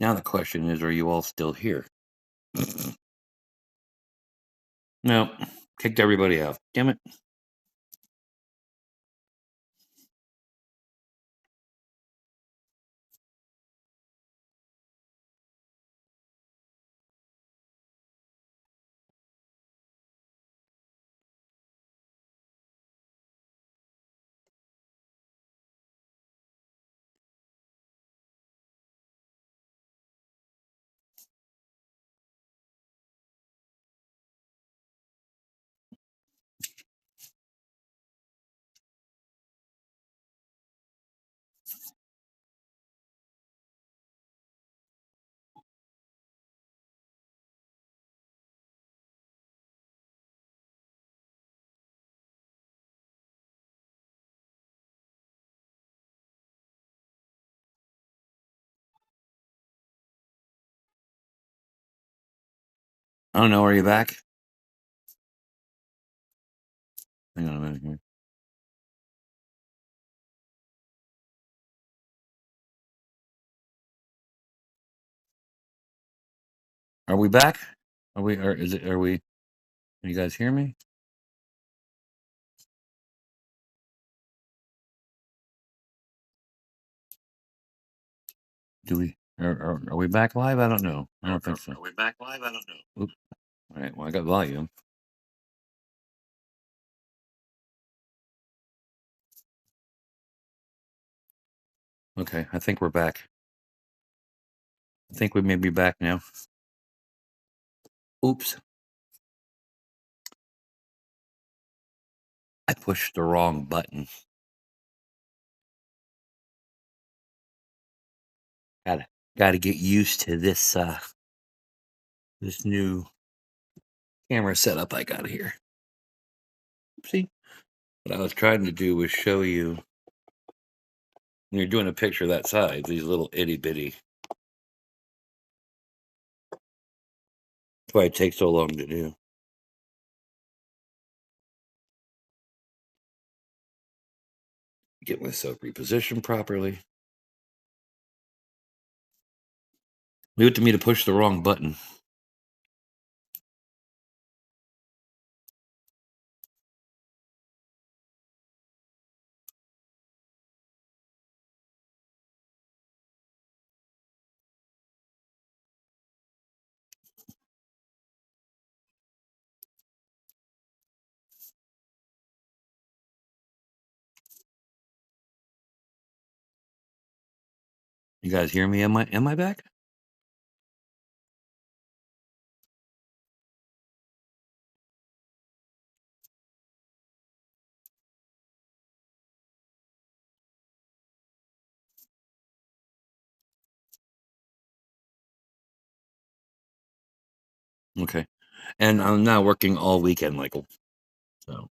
Now the question is, are you all still here? No, kicked everybody out. Damn it. I don't know. Are you back? Hang on a minute here. Are we back? Are we? Or is it? Are we? Can you guys hear me? Do we? Are we back live? I don't know. I don't think so. Are we back live? I don't know. Oops. All right. Well, I got volume. Okay. I think we're back. I think we may be back now. Oops. I pushed the wrong button. Gotta get used to this this new camera setup I got here. See? What I was trying to do was show you when you're doing a picture that size, these little itty bitty. That's why it takes so long to do. Get myself repositioned properly. Leave it to me to push the wrong button. You guys hear me? Am I back? Okay. And I'm now working all weekend, Michael. So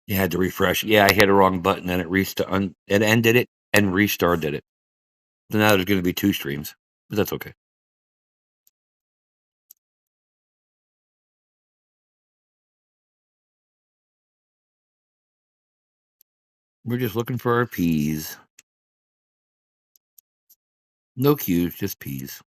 you had to refresh. Yeah, I hit a wrong button and it ended it and restarted it. So now there's gonna be 2 streams. But that's okay. We're just looking for our peas. No Q's, just peas.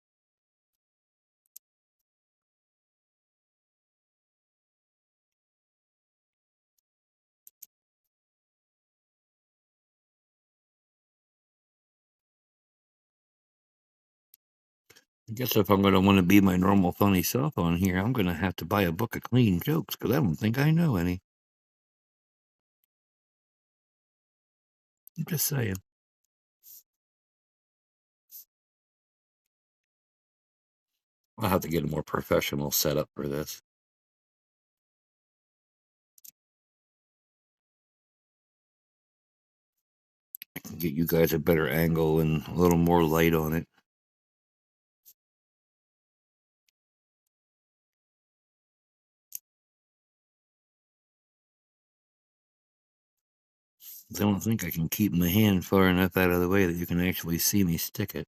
I guess if I'm gonna want to be my normal funny self on here, I'm gonna have to buy a book of clean jokes because I don't think I know any. I'm just saying. I'll have to get a more professional setup for this. I can get you guys a better angle and a little more light on it. I don't think I can keep my hand far enough out of the way that you can actually see me stick it.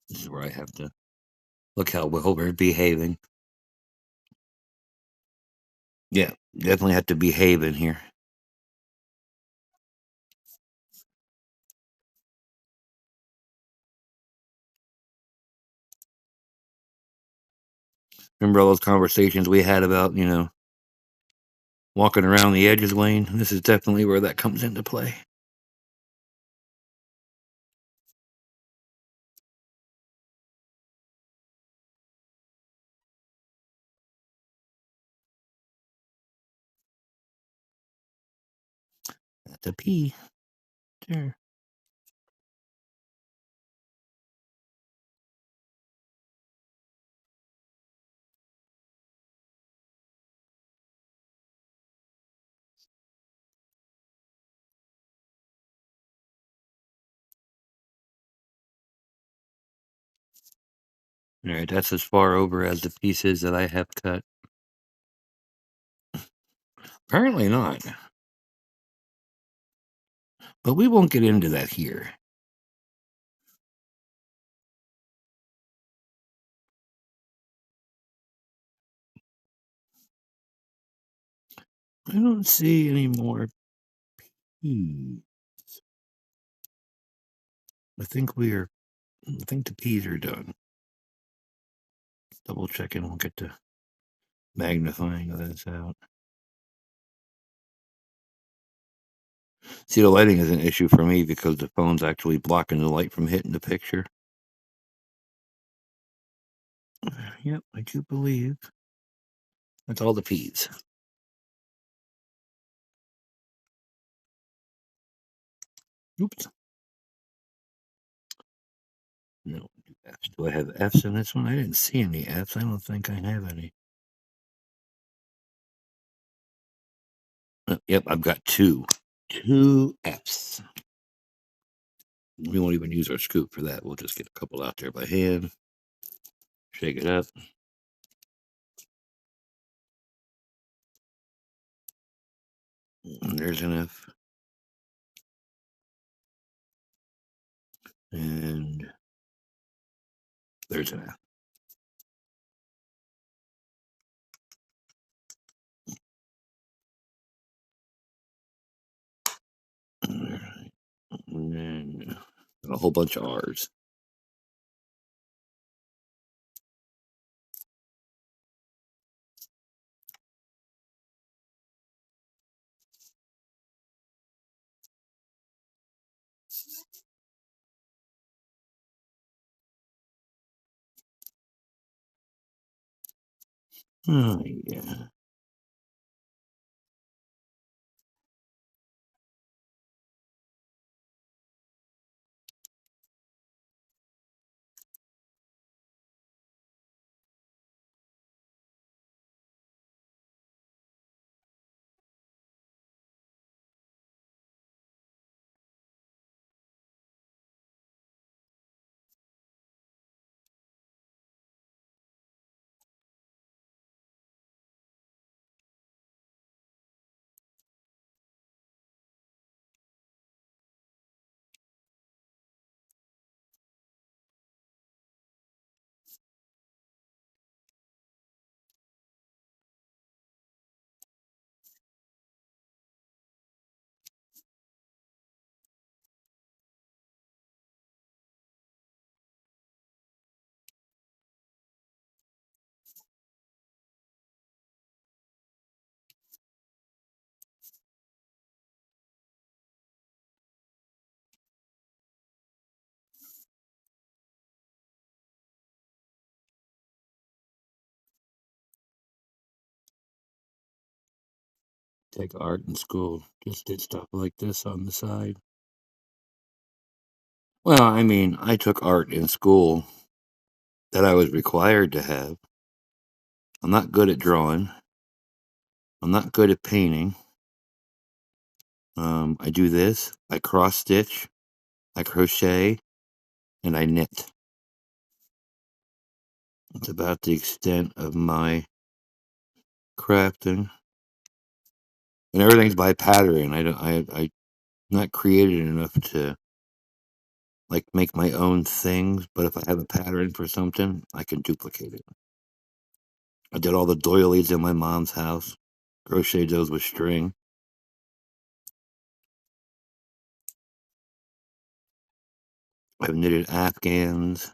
This is where I have to look how well we're behaving. Yeah, definitely have to behave in here. Remember all those conversations we had about, walking around the edges, Wayne? This is definitely where that comes into play. That's a P. There. All right, that's as far over as the pieces that I have cut. Apparently not, but we won't get into that here. I don't see any more P's. I think the P's are done. Double checking, we'll get to magnifying this out. See, the lighting is an issue for me because the phone's actually blocking the light from hitting the picture. Yep, I do believe that's all the P's. Oops. No, F's. Do I have F's in this one? I didn't see any F's. I don't think I have any. Yep, I've got two. Two F's. We won't even use our scoop for that. We'll just get a couple out there by hand. Shake it up. And there's an F. And there's an F. Alright. And then a whole bunch of R's. Oh, yeah. Take art in school. Just did stuff like this on the side. Well, I mean, I took art in school that I was required to have. I'm not good at drawing. I'm not good at painting. I do this. I cross stitch. I crochet. And I knit. That's about the extent of my crafting. And everything's by pattern. I'm not creative enough to like make my own things, but if I have a pattern for something, I can duplicate it. I did all the doilies in my mom's house. Crocheted those with string. I've knitted afghans.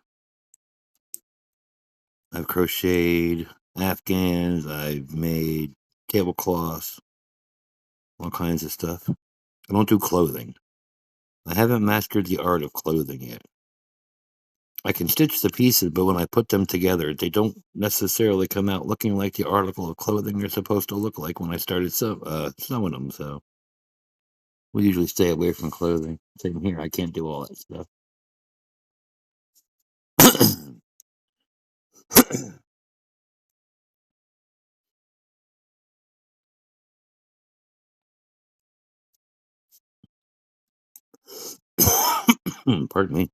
I've crocheted afghans. I've made tablecloths. All kinds of stuff. I don't do clothing. I haven't mastered the art of clothing yet. I can stitch the pieces, but when I put them together, they don't necessarily come out looking like the article of clothing they're supposed to look like when I started sewing them. So we usually stay away from clothing. Same here. I can't do all that stuff. Pardon me.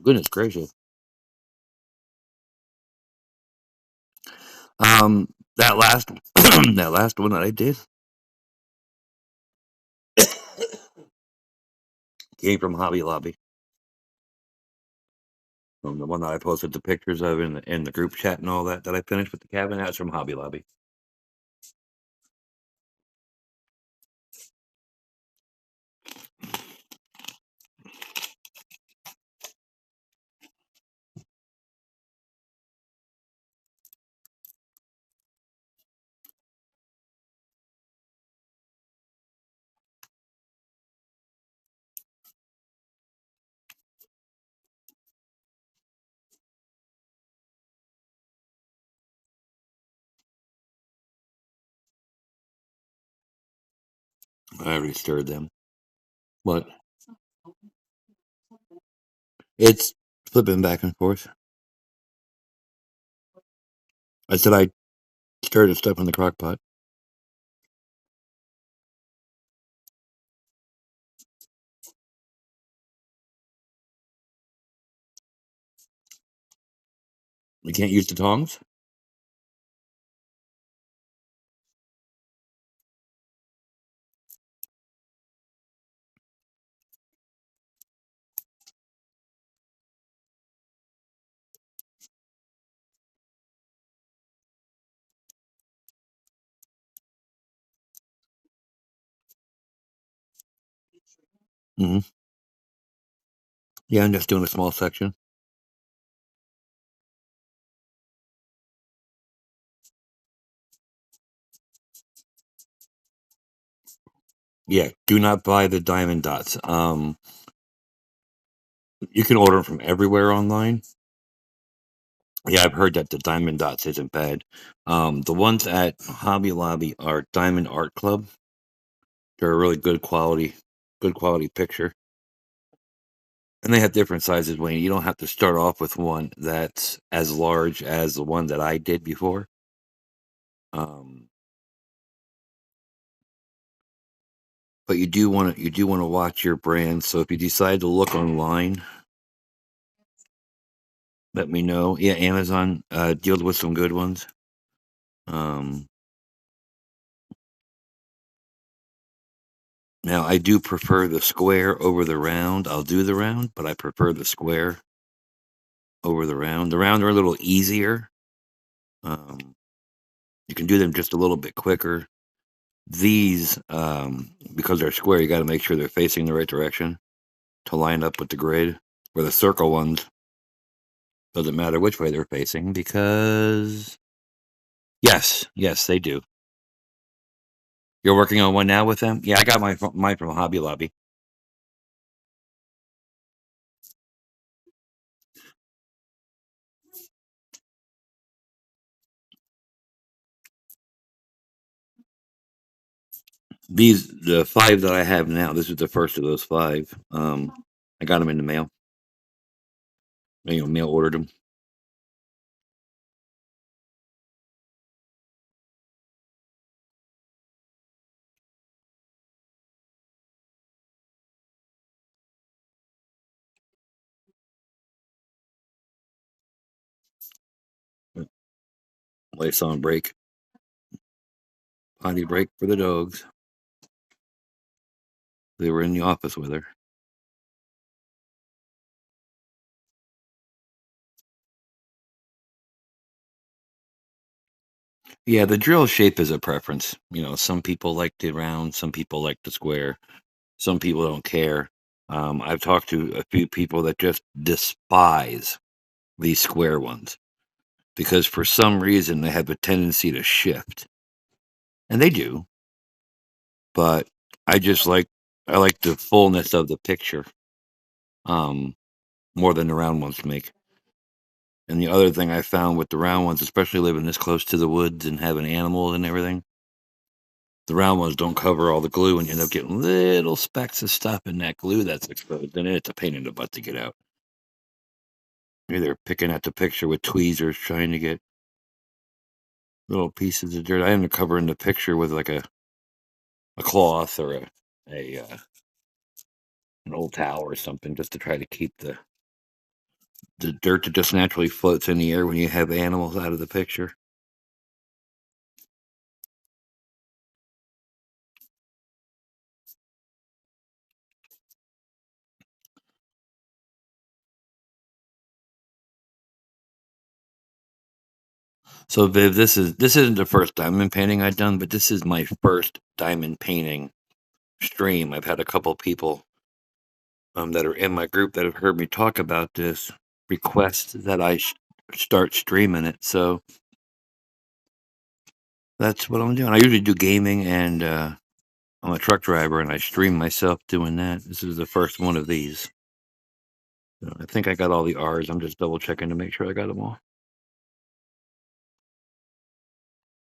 Goodness gracious. That last that last one that I did came from Hobby Lobby. From the one that I posted the pictures of in the group chat and all that I finished with the cabin. That's from Hobby Lobby. I already stirred them. What? It's flipping back and forth. I said I stirred the stuff in the crock pot. We can't use the tongs? Hmm. Yeah, I'm just doing a small section. Yeah, do not buy the diamond dots. You can order them from everywhere online. Yeah, I've heard that the diamond dots isn't bad. The ones at Hobby Lobby are Diamond Art Club. They're a really good quality picture. And they have different sizes, Wayne. You don't have to start off with one that's as large as the one that I did before. Um, But you do want to watch your brand. So if you decide to look online, let me know. Yeah, Amazon deals with some good ones. Um, Now I do prefer the square over the round. I'll do the round, but I prefer the square over the round. The round are a little easier. Um, you can do them just a little bit quicker. These, because they're square, you got to make sure they're facing the right direction to line up with the grid. Where the circle ones doesn't matter which way they're facing because yes, they do. You're working on one now with them? Yeah, I got mine from Hobby Lobby. The five that I have now. This is the first of those five. I got them in the mail. Mail ordered them. Life's on break. Potty break for the dogs. They were in the office with her. Yeah, the drill shape is a preference. Some people like the round, some people like the square, some people don't care. I've talked to a few people that just despise these square ones because for some reason they have a tendency to shift, and they do. But I just like the fullness of the picture, um, more than the round ones make. And the other thing I found with the round ones, especially living this close to the woods and having animals and everything, the round ones don't cover all the glue, and you end up getting little specks of stuff in that glue that's exposed. And it's a pain in the butt to get out. You're there picking at the picture with tweezers, trying to get little pieces of dirt. I ended up covering the picture with like a cloth or a an old towel or something, just to try to keep the dirt that just naturally floats in the air when you have animals out of the picture. So Viv, this isn't the first diamond painting I've done, but this is my first diamond painting stream. I've had a couple people that are in my group that have heard me talk about this request that I start streaming it. So that's what I'm doing. I usually do gaming, and I'm a truck driver, and I stream myself doing that. This is the first one of these. So I think I got all the R's. I'm just double checking to make sure I got them all.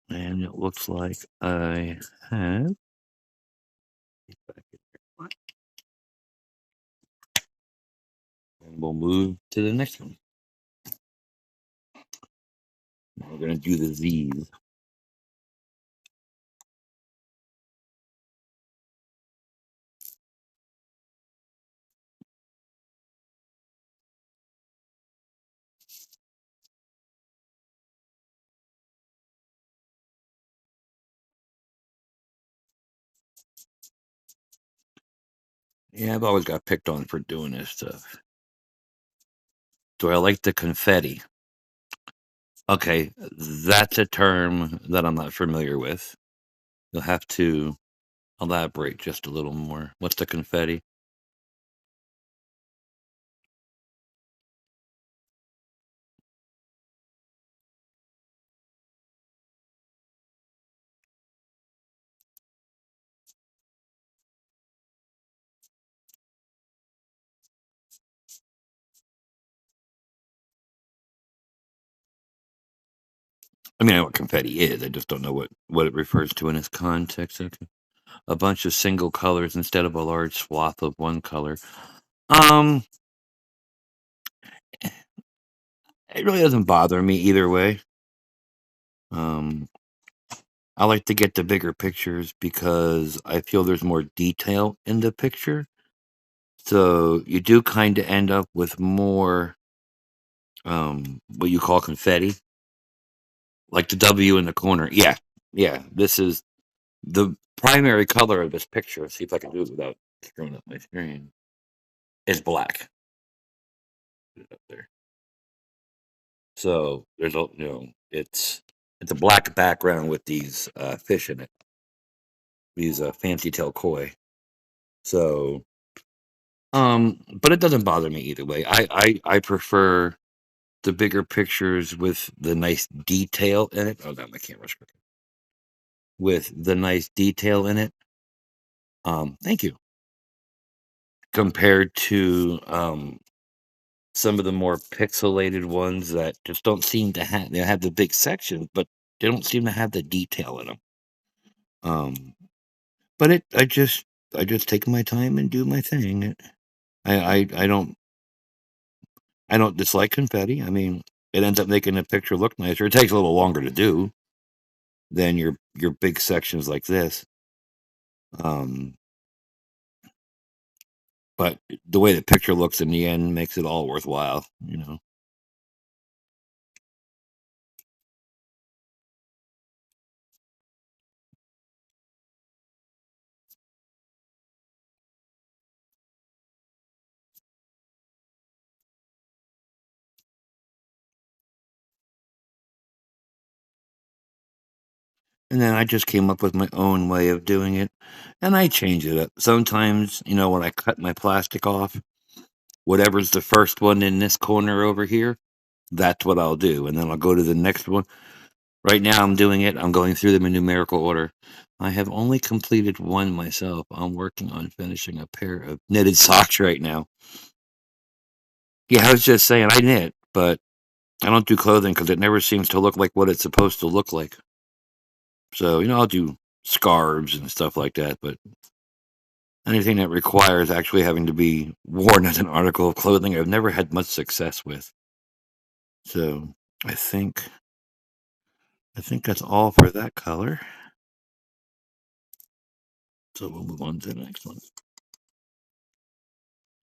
And it looks like I have. And we'll move to the next one. We're going to do the Z's. Yeah, I've always got picked on for doing this stuff. Do I like the confetti? Okay, that's a term that I'm not familiar with. You'll have to elaborate just a little more. What's the confetti? I mean, I know what confetti is. I just don't know what it refers to in its context. Okay. A bunch of single colors instead of a large swath of one color. Um, it really doesn't bother me either way. Um, I like to get the bigger pictures because I feel there's more detail in the picture. So you do kind of end up with more what you call confetti, like the W in the corner. Yeah. Yeah. This is the primary color of this picture. Let's see if I can do it without screwing up my screen. Is black. Put it up there. So there's a it's a black background with these fish in it. These fancy tail koi. So but it doesn't bother me either way. I prefer the bigger pictures with the nice detail in it. Oh, now my camera's crooked. With the nice detail in it. Thank you. Compared to some of the more pixelated ones that just don't seem to have they have the big sections, but they don't seem to have the detail in them. Um, but I just take my time and do my thing. I don't dislike confetti. I mean, it ends up making the picture look nicer. It takes a little longer to do than your big sections like this. Um, but the way the picture looks in the end makes it all worthwhile. And then I just came up with my own way of doing it, and I change it up. Sometimes, when I cut my plastic off, whatever's the first one in this corner over here, that's what I'll do. And then I'll go to the next one. Right now, I'm going through them in numerical order. I have only completed one myself. I'm working on finishing a pair of knitted socks right now. Yeah, I was just saying, I knit, but I don't do clothing because it never seems to look like what it's supposed to look like. So, I'll do scarves and stuff like that, but anything that requires actually having to be worn as an article of clothing, I've never had much success with. So I think I think that's all for that color. So we'll move on to the next one.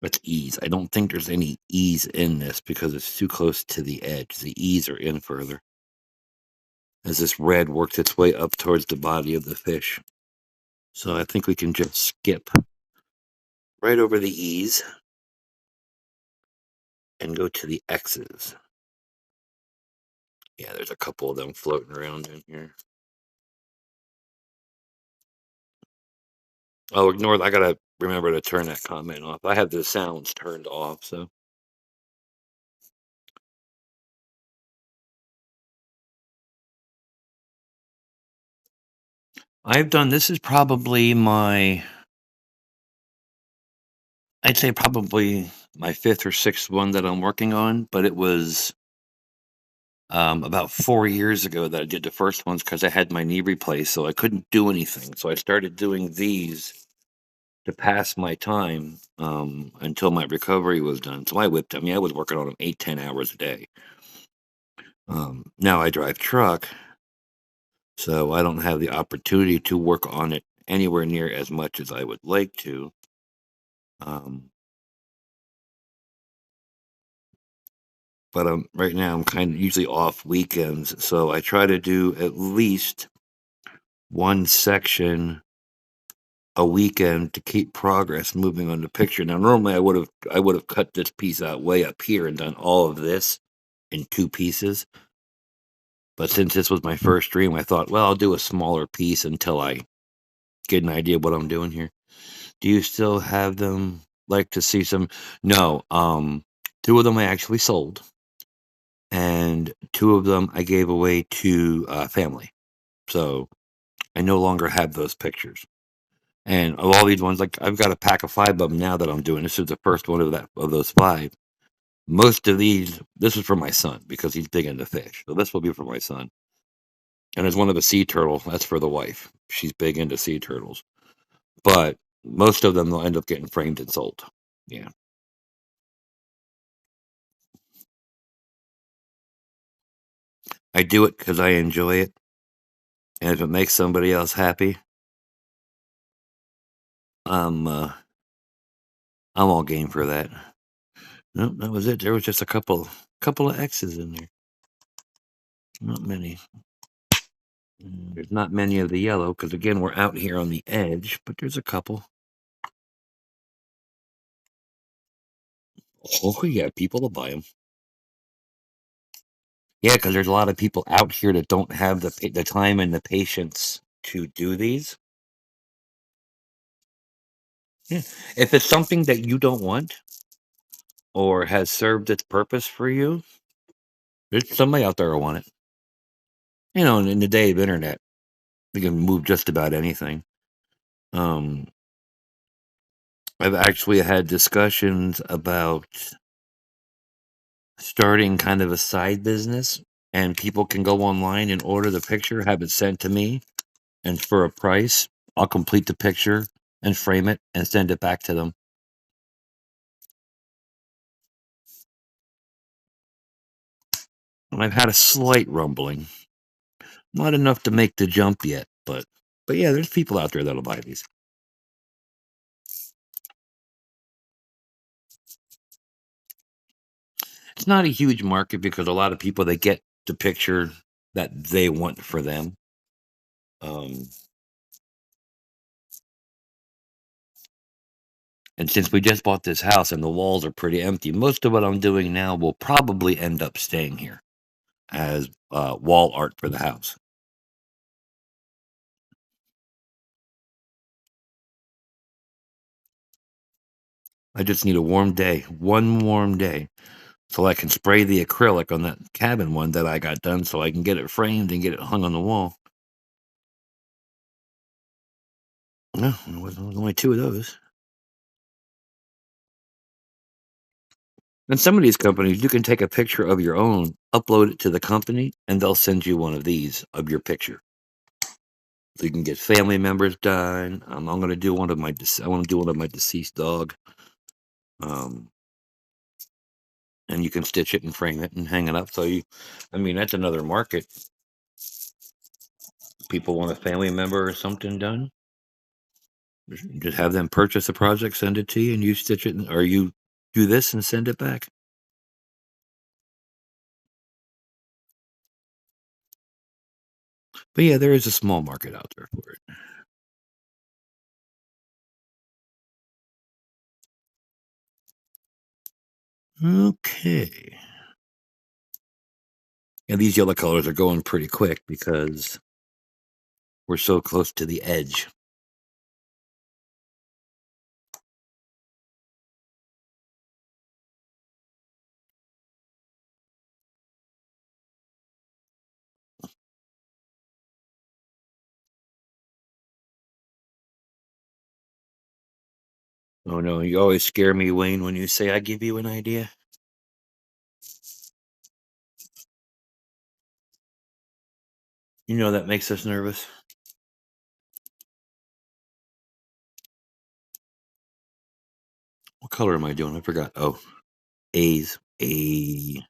That's ease. I don't think there's any ease in this because it's too close to the edge. The ease are in further as this red works its way up towards the body of the fish. So I think we can just skip right over the ease and go to the X's. Yeah, there's a couple of them floating around in here. Oh, ignore. I gotta remember to turn that comment off. I have the sounds turned off, so I've done. This is probably I'd say probably my fifth or sixth one that I'm working on, but it was about 4 years ago that I did the first ones because I had my knee replaced, so I couldn't do anything. So I started doing these to pass my time until my recovery was done. So I whipped. I mean, I was working on them 8, 10 hours a day. Now I drive truck, so I don't have the opportunity to work on it anywhere near as much as I would like to. Um, but right now I'm kind of usually off weekends, so I try to do at least one section a weekend to keep progress moving on the picture. Now, normally I would have cut this piece out way up here and done all of this in two pieces. But since this was my first stream, I thought, well, I'll do a smaller piece until I get an idea of what I'm doing here. Do you still have them? Like to see some? No. Two of them I actually sold, and two of them I gave away to family. So I no longer have those pictures. And of all these ones, like I've got a pack of 5 of them now that I'm doing. This is the first one of those 5. Most of these, this is for my son because he's big into fish. So this will be for my son. And there's one of a sea turtle. That's for the wife. She's big into sea turtles. But most of them will end up getting framed and sold. Yeah. I do it because I enjoy it. And if it makes somebody else happy, I'm I'm all game for that. Nope, that was it. There was just a couple of X's in there. Not many. There's not many of the yellow because again we're out here on the edge, but there's a couple. Oh yeah, people will buy them. Yeah, because there's a lot of people out here that don't have the time and the patience to do these. Yeah. If it's something that you don't want or has served its purpose for you, there's somebody out there who want it. You know, in the day of internet, you can move just about anything. Um, I've actually had discussions about starting kind of a side business, and people can go online and order the picture, have it sent to me, and for a price, I'll complete the picture and frame it and send it back to them. And I've had a slight rumbling, not enough to make the jump yet, but yeah, there's people out there that'll buy these. It's not a huge market because a lot of people they get the picture that they want for them. Um, and since we just bought this house and the walls are pretty empty, most of what I'm doing now will probably end up staying here as wall art for the house. I just need a warm day, one warm day, so I can spray the acrylic on that cabin one that I got done so I can get it framed and get it hung on the wall. No, there was only two of those. And some of these companies, you can take a picture of your own, upload it to the company, and they'll send you one of these of your picture. So you can get family members done. I'm going to do one of my. I want to do one of my deceased dog. Um, and you can stitch it and frame it and hang it up. So I mean, that's another market. People want a family member or something done. Just have them purchase a project, send it to you, and you stitch it, or you do this and send it back. But yeah, there is a small market out there for it. Okay. And these yellow colors are going pretty quick because we're so close to the edge. Oh no, you always scare me, Wayne, when you say I give you an idea. You know that makes us nervous. What color am I doing? I forgot. Oh, A's. A.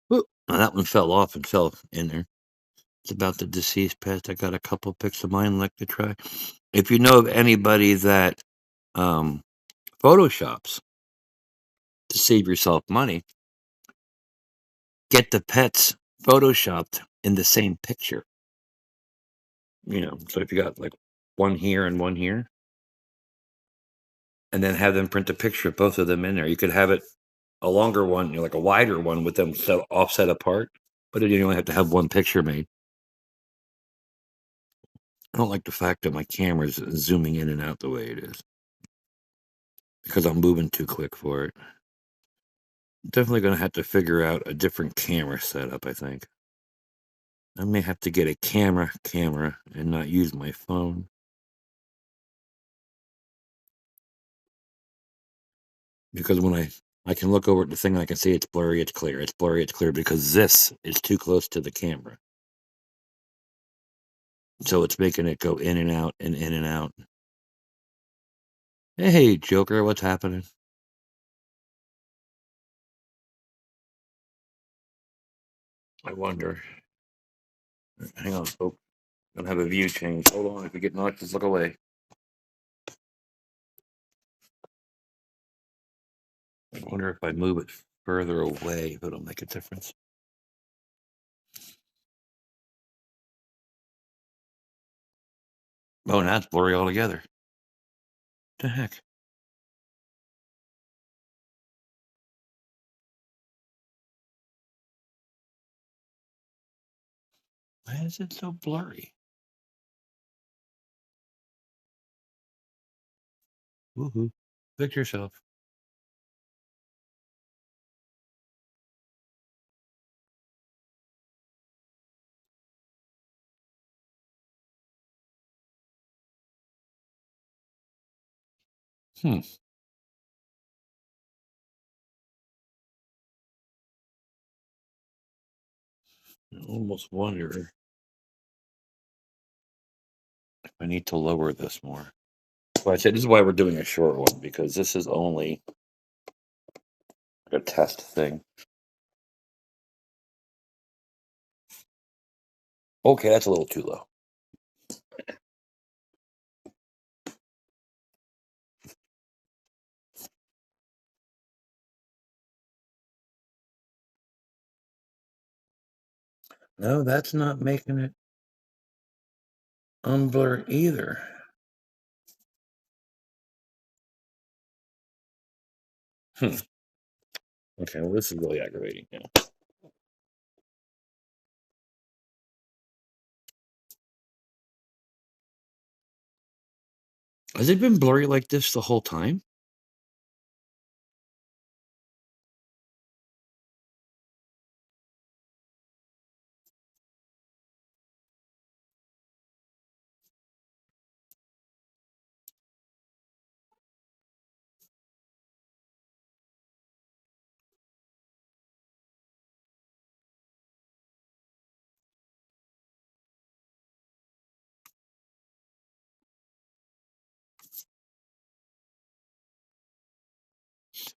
Whoop. Now that one fell off and fell in there. It's about the deceased pet. I got a couple pics of mine like to try. If you know of anybody that um, photoshops to save yourself money, get the pets photoshopped in the same picture. You know, so if you got like one here and one here, and then have them print a picture of both of them in there. You could have it a longer one, you know, like a wider one with them offset apart, but then you only have to have one picture made. I don't like the fact that my camera's zooming in and out the way it is because I'm moving too quick for it. Definitely gonna have to figure out a different camera setup, I think. I may have to get a camera and not use my phone. Because when I can look over at the thing, I can see it's blurry, it's clear, it's blurry, it's clear, because this is too close to the camera. So it's making it go in and out and in and out. Hey, Joker, what's happening? I wonder. Hang on, folks. Gonna have a view change. Hold on, if you get knocked, just look away. I wonder if I move it further away, if it'll make a difference. Oh, now it's blurry altogether. The heck? Why is it so blurry? Woohoo. Fix yourself. Hmm. I almost wonder if I need to lower this more. Well, I said this is why we're doing a short one, because this is only a test thing. Okay, that's a little too low. No, that's not making it unblur either. Hmm. Okay, well, this is really aggravating now. Has it been blurry like this the whole time?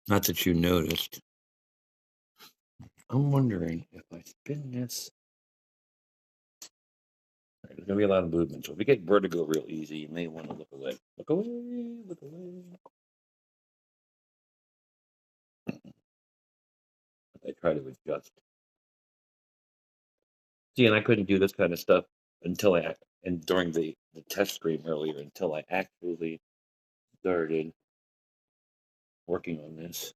Not that you noticed. I'm wondering if I spin this. There's gonna be a lot of movement, so if you get vertigo real easy, you may want to look away. Look away, look away. I try to adjust. See, and I couldn't do this kind of stuff until and during the test stream earlier until I actually started working on this.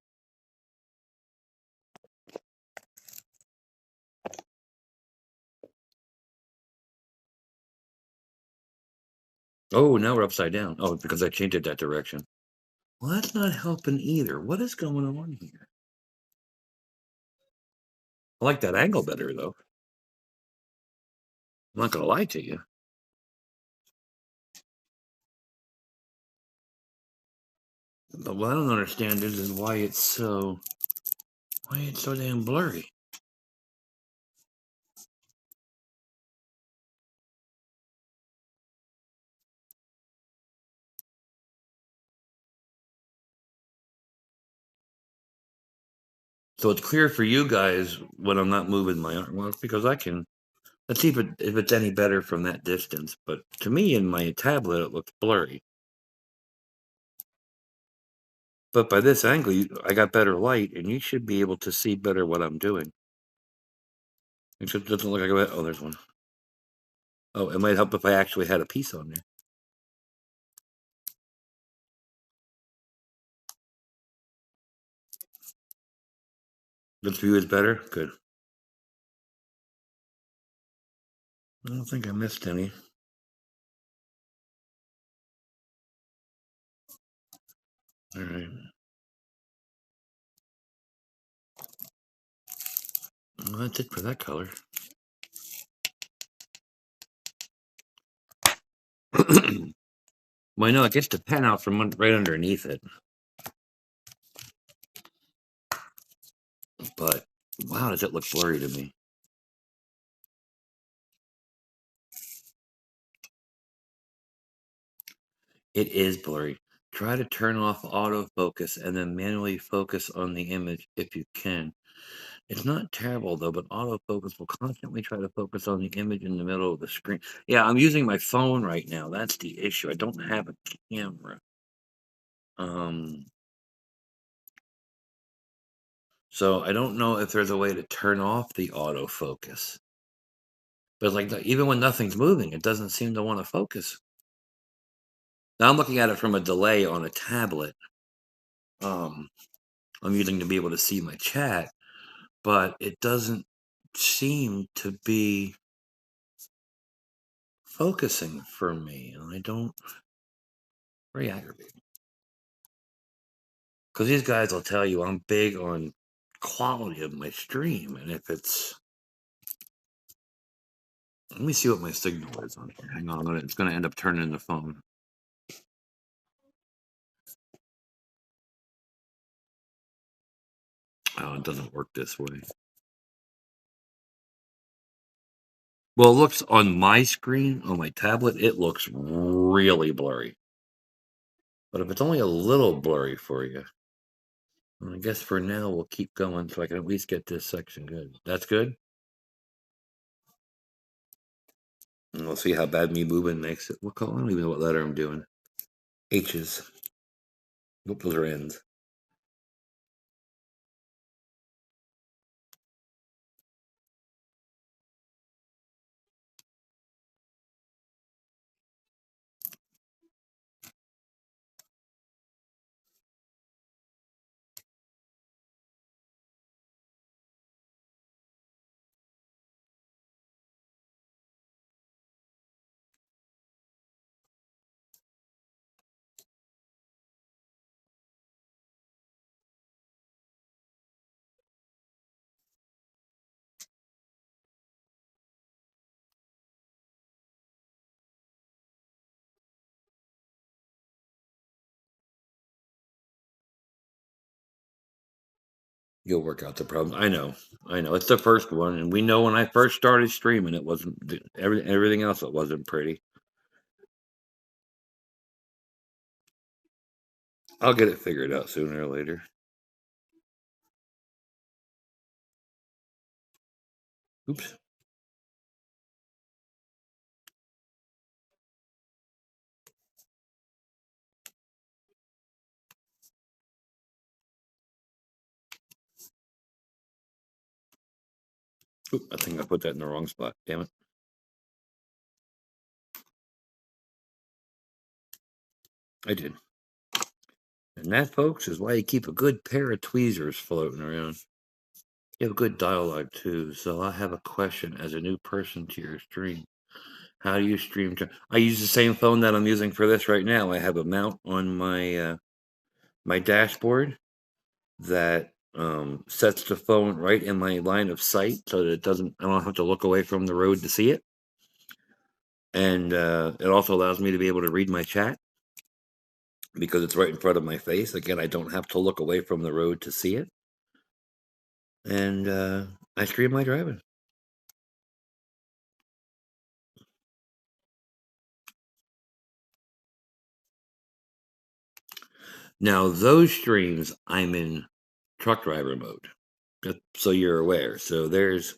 Oh, now we're upside down. Oh, because I changed it that direction. Well, that's not helping either. What is going on here? I like that angle better, though. I'm not gonna lie to you. But what I don't understand is why it's so damn blurry. So it's clear for you guys when I'm not moving my arm. Well, it's because I can. Let's see if it's any better from that distance. But to me, in my tablet, it looks blurry. But by this angle, I got better light, and you should be able to see better what I'm doing. It just doesn't look like oh, there's one. Oh, it might help if I actually had a piece on there. This view is better? Good. I don't think I missed any. All right. Well, that's it for that color. Well, I know it gets the pen out from right underneath it. But wow, does it look blurry to me? It is blurry. Try to turn off autofocus and then manually focus on the image if you can. It's not terrible though, but autofocus will constantly try to focus on the image in the middle of the screen. Yeah, I'm using my phone right now. That's the issue. I don't have a camera. So I don't know if there's a way to turn off the autofocus. But like even when nothing's moving, it doesn't seem to want to focus. Now I'm looking at it from a delay on a tablet. I'm using to be able to see my chat, but it doesn't seem to be focusing for me. And I don't very aggravating. Because these guys will tell you I'm big on quality of my stream, and if it's let me see what my signal is on here. Hang on, it's going to end up turning the phone. Oh, it doesn't work this way. Well, it looks on my screen, on my tablet, it looks really blurry. But if it's only a little blurry for you, I guess for now we'll keep going so I can at least get this section good. That's good? And we'll see how bad me moving makes it. What color? I don't even know what letter I'm doing. H's. Nope, those are N's. You'll work out the problem. I know. It's the first one, and we know when I first started streaming, it wasn't everything else. It wasn't pretty. I'll get it figured out sooner or later. Oops. Oop, I think I put that in the wrong spot. Damn it. I did. And that, folks, is why you keep a good pair of tweezers floating around. You have good dialogue, too. So I have a question as a new person to your stream. How do you stream? I use the same phone that I'm using for this right now. I have a mount on my my dashboard that sets the phone right in my line of sight so that it doesn't. I don't have to look away from the road to see it. And it also allows me to be able to read my chat because it's right in front of my face. Again, I don't have to look away from the road to see it. And I stream my driving. Now, those streams, I'm in truck driver mode, so you're aware. So there's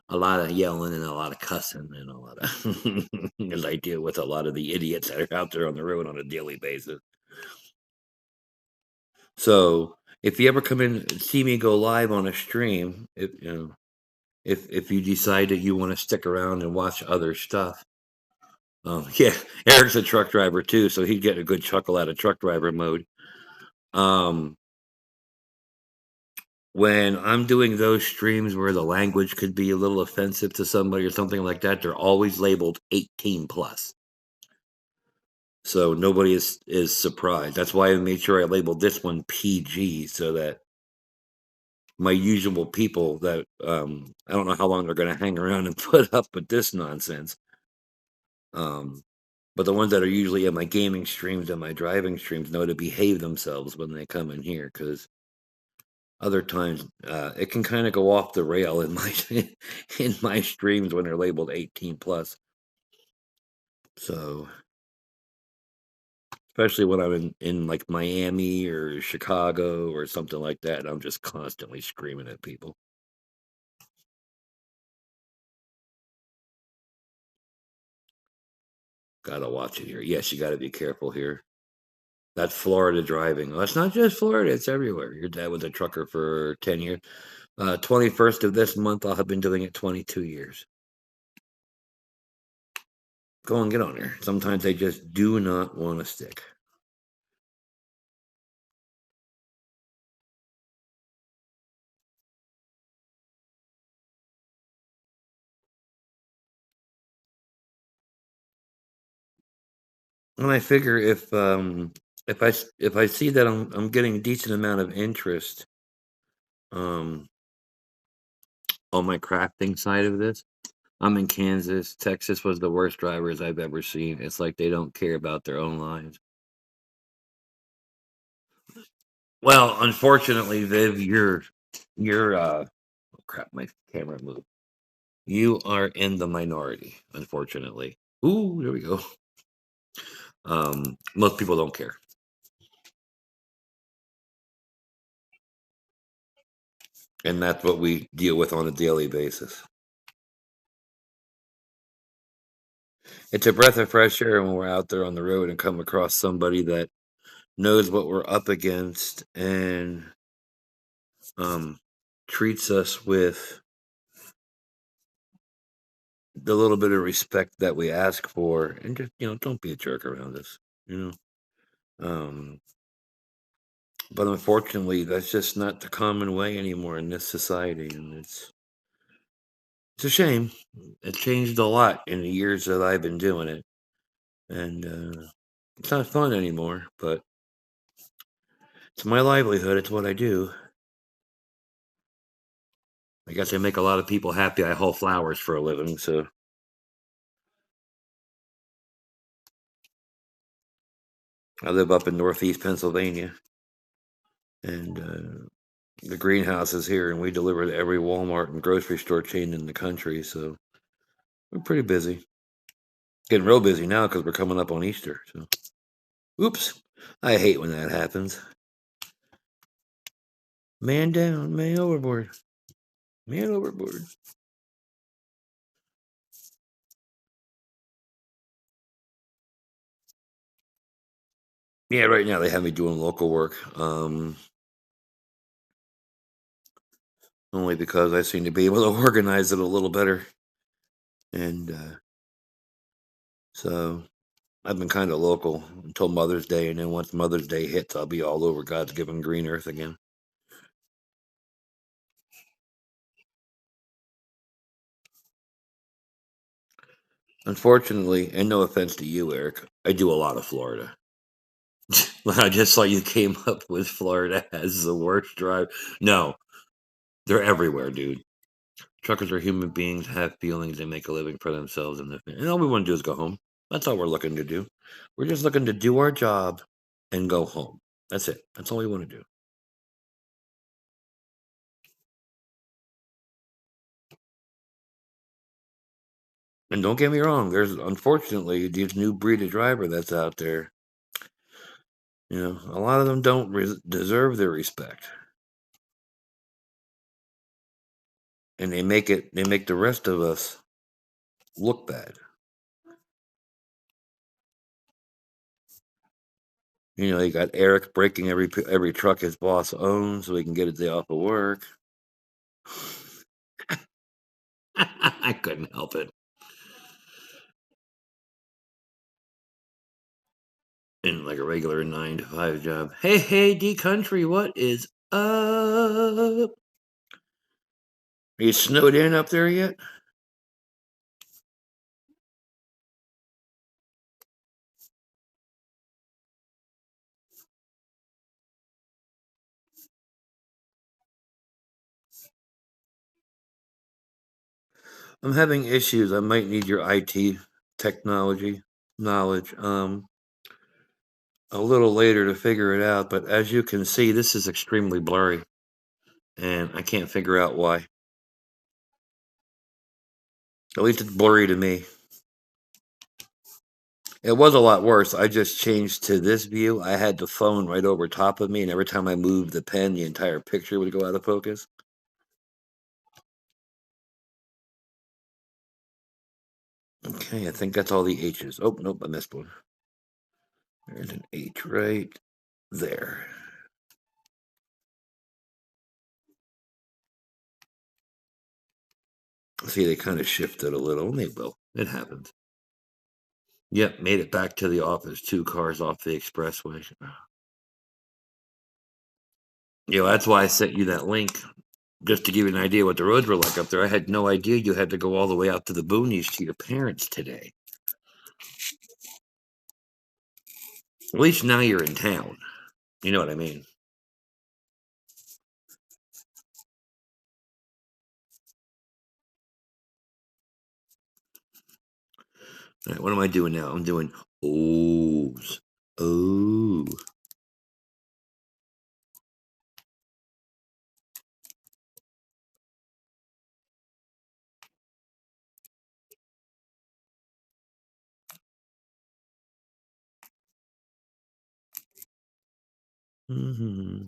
a lot of yelling and a lot of cussing and a lot of as I deal with a lot of the idiots that are out there on the road on a daily basis. So if you ever come in and see me go live on a stream, if you decide that you want to stick around and watch other stuff, yeah, Eric's a truck driver too, so he'd get a good chuckle out of truck driver mode. When I'm doing those streams where the language could be a little offensive to somebody or something like that, they're always labeled 18 plus. So nobody is surprised. That's why I made sure I labeled this one PG so that my usual people that I don't know how long they're going to hang around and put up with this nonsense. Um, but the ones that are usually in my gaming streams and my driving streams know to behave themselves when they come in here because other times it can kind of go off the rail in my in my streams when they're labeled 18 plus. So especially when I'm in like Miami or Chicago or something like that, I'm just constantly screaming at people. Gotta watch it here. Yes, you gotta be careful here. That Florida driving. Well, it's not just Florida, it's everywhere. Your dad was a trucker for 10 years. 21st of this month, I'll have been doing it 22 years. Go and get on there. Sometimes they just do not want to stick. And I figure if I see that I'm getting a decent amount of interest um on my crafting side of this. I'm in Kansas. Texas was the worst drivers I've ever seen. It's like they don't care about their own lives. Well, unfortunately, Viv, you're oh crap, my camera moved. You are in the minority, unfortunately. Ooh, there we go. Most people don't care. And that's what we deal with on a daily basis. It's a breath of fresh air when we're out there on the road and come across somebody that knows what we're up against and um, treats us with the little bit of respect that we ask for, and just don't be a jerk around us. You um, but unfortunately, that's just not the common way anymore in this society, and it's a shame. It changed a lot in the years that I've been doing it, and it's not fun anymore. But it's my livelihood. It's what I do. I guess I make a lot of people happy. I haul flowers for a living, so I live up in Northeast Pennsylvania, and the greenhouse is here, and we deliver to every Walmart and grocery store chain in the country. So we're pretty busy. Getting real busy now because we're coming up on Easter. So, oops, I hate when that happens. Man down, man overboard, man overboard. Yeah, right now they have me doing local work. Only because I seem to be able to organize it a little better, and so I've been kind of local until Mother's Day, and then once Mother's Day hits, I'll be all over God's given green earth again. Unfortunately, and no offense to you, Eric, I do a lot of Florida. I just saw you came up with Florida as the worst drive. No, they're everywhere, dude. Truckers are human beings, have feelings, they make a living for themselves, and all we want to do is go home. That's all we're looking to do. We're just looking to do our job and go home. That's it. That's all we want to do. And don't get me wrong, there's unfortunately these new breed of driver that's out there. A lot of them don't deserve their respect, and they make the rest of us look bad. You got Eric breaking every truck his boss owns so he can get a day off of work. I couldn't help it. In like a regular 9 to 5 job. Hey, hey, D country, what is up? Are you snowed in up there yet? I'm having issues. I might need your IT technology knowledge a little later to figure it out, but as you can see, this is extremely blurry, and I can't figure out why. At least it's blurry to me. It was a lot worse. I just changed to this view. I had the phone right over top of me, and every time I moved the pen, the entire picture would go out of focus. Okay, I think that's all the H's. Oh, nope, I missed one. There's an H right there. See, they kind of shifted a little, and they will. It happens. Yep, made it back to the office. 2 cars off the expressway. You know, that's why I sent you that link, just to give you an idea what the roads were like up there. I had no idea you had to go all the way out to the boonies to your parents today. At least now you're in town. You know what I mean? All right, what am I doing now? I'm doing O's. Oh. Mm-hmm.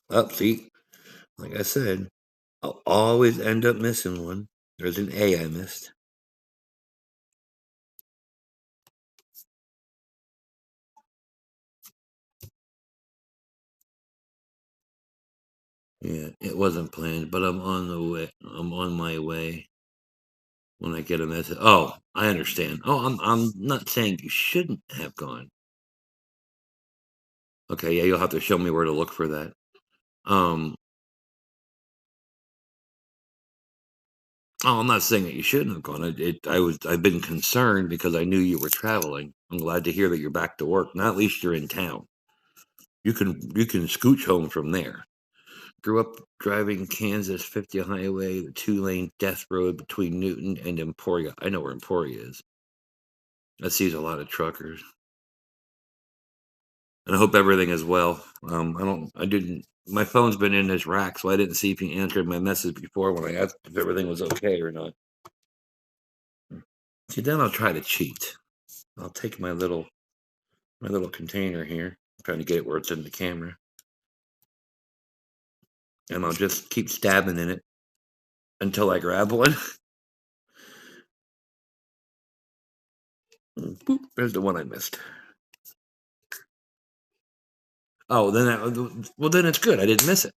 Up, see, like I said, I'll always end up missing one. There's an A I missed. Yeah, it wasn't planned, but I'm on the way. I'm on my way when I get a message. Oh, I understand. Oh, I'm not saying you shouldn't have gone. Okay, yeah, you'll have to show me where to look for that. Um, oh, I'm not saying that you shouldn't have gone. I've been concerned because I knew you were traveling. I'm glad to hear that you're back to work. Now at least you're in town. You can scooch home from there. Grew up driving Kansas 50 highway, the 2-lane death road between Newton and Emporia. I know where Emporia is. I sees a lot of truckers. And I hope everything is well. I didn't, my phone's been in this rack, so I didn't see if you answered my message before when I asked if everything was okay or not. See, then I'll try to cheat. I'll take my little container here. I'm trying to get it where it's in the camera. And I'll just keep stabbing in it until I grab one. Boop, there's the one I missed. Oh, then it's good. I didn't miss it.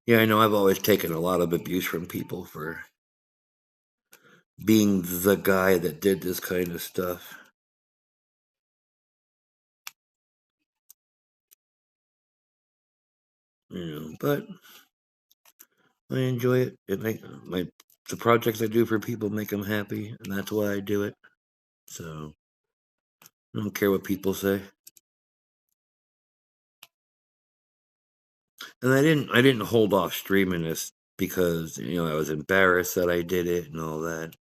Yeah, I know I've always taken a lot of abuse from people for being the guy that did this kind of stuff. But I enjoy it. It make the projects I do for people make them happy, and that's why I do it. So I don't care what people say. And I didn't hold off streaming this because I was embarrassed that I did it and all that.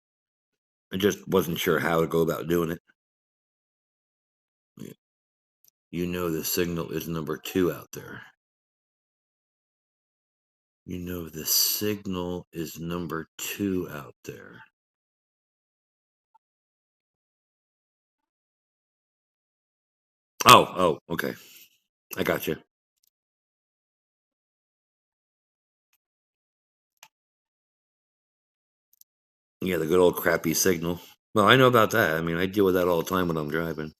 I just wasn't sure how to go about doing it. The signal is number 2 out there. The signal is number 2 out there. Oh, okay. I got you. Yeah, the good old crappy signal. Well, I know about that. I mean, I deal with that all the time when I'm driving.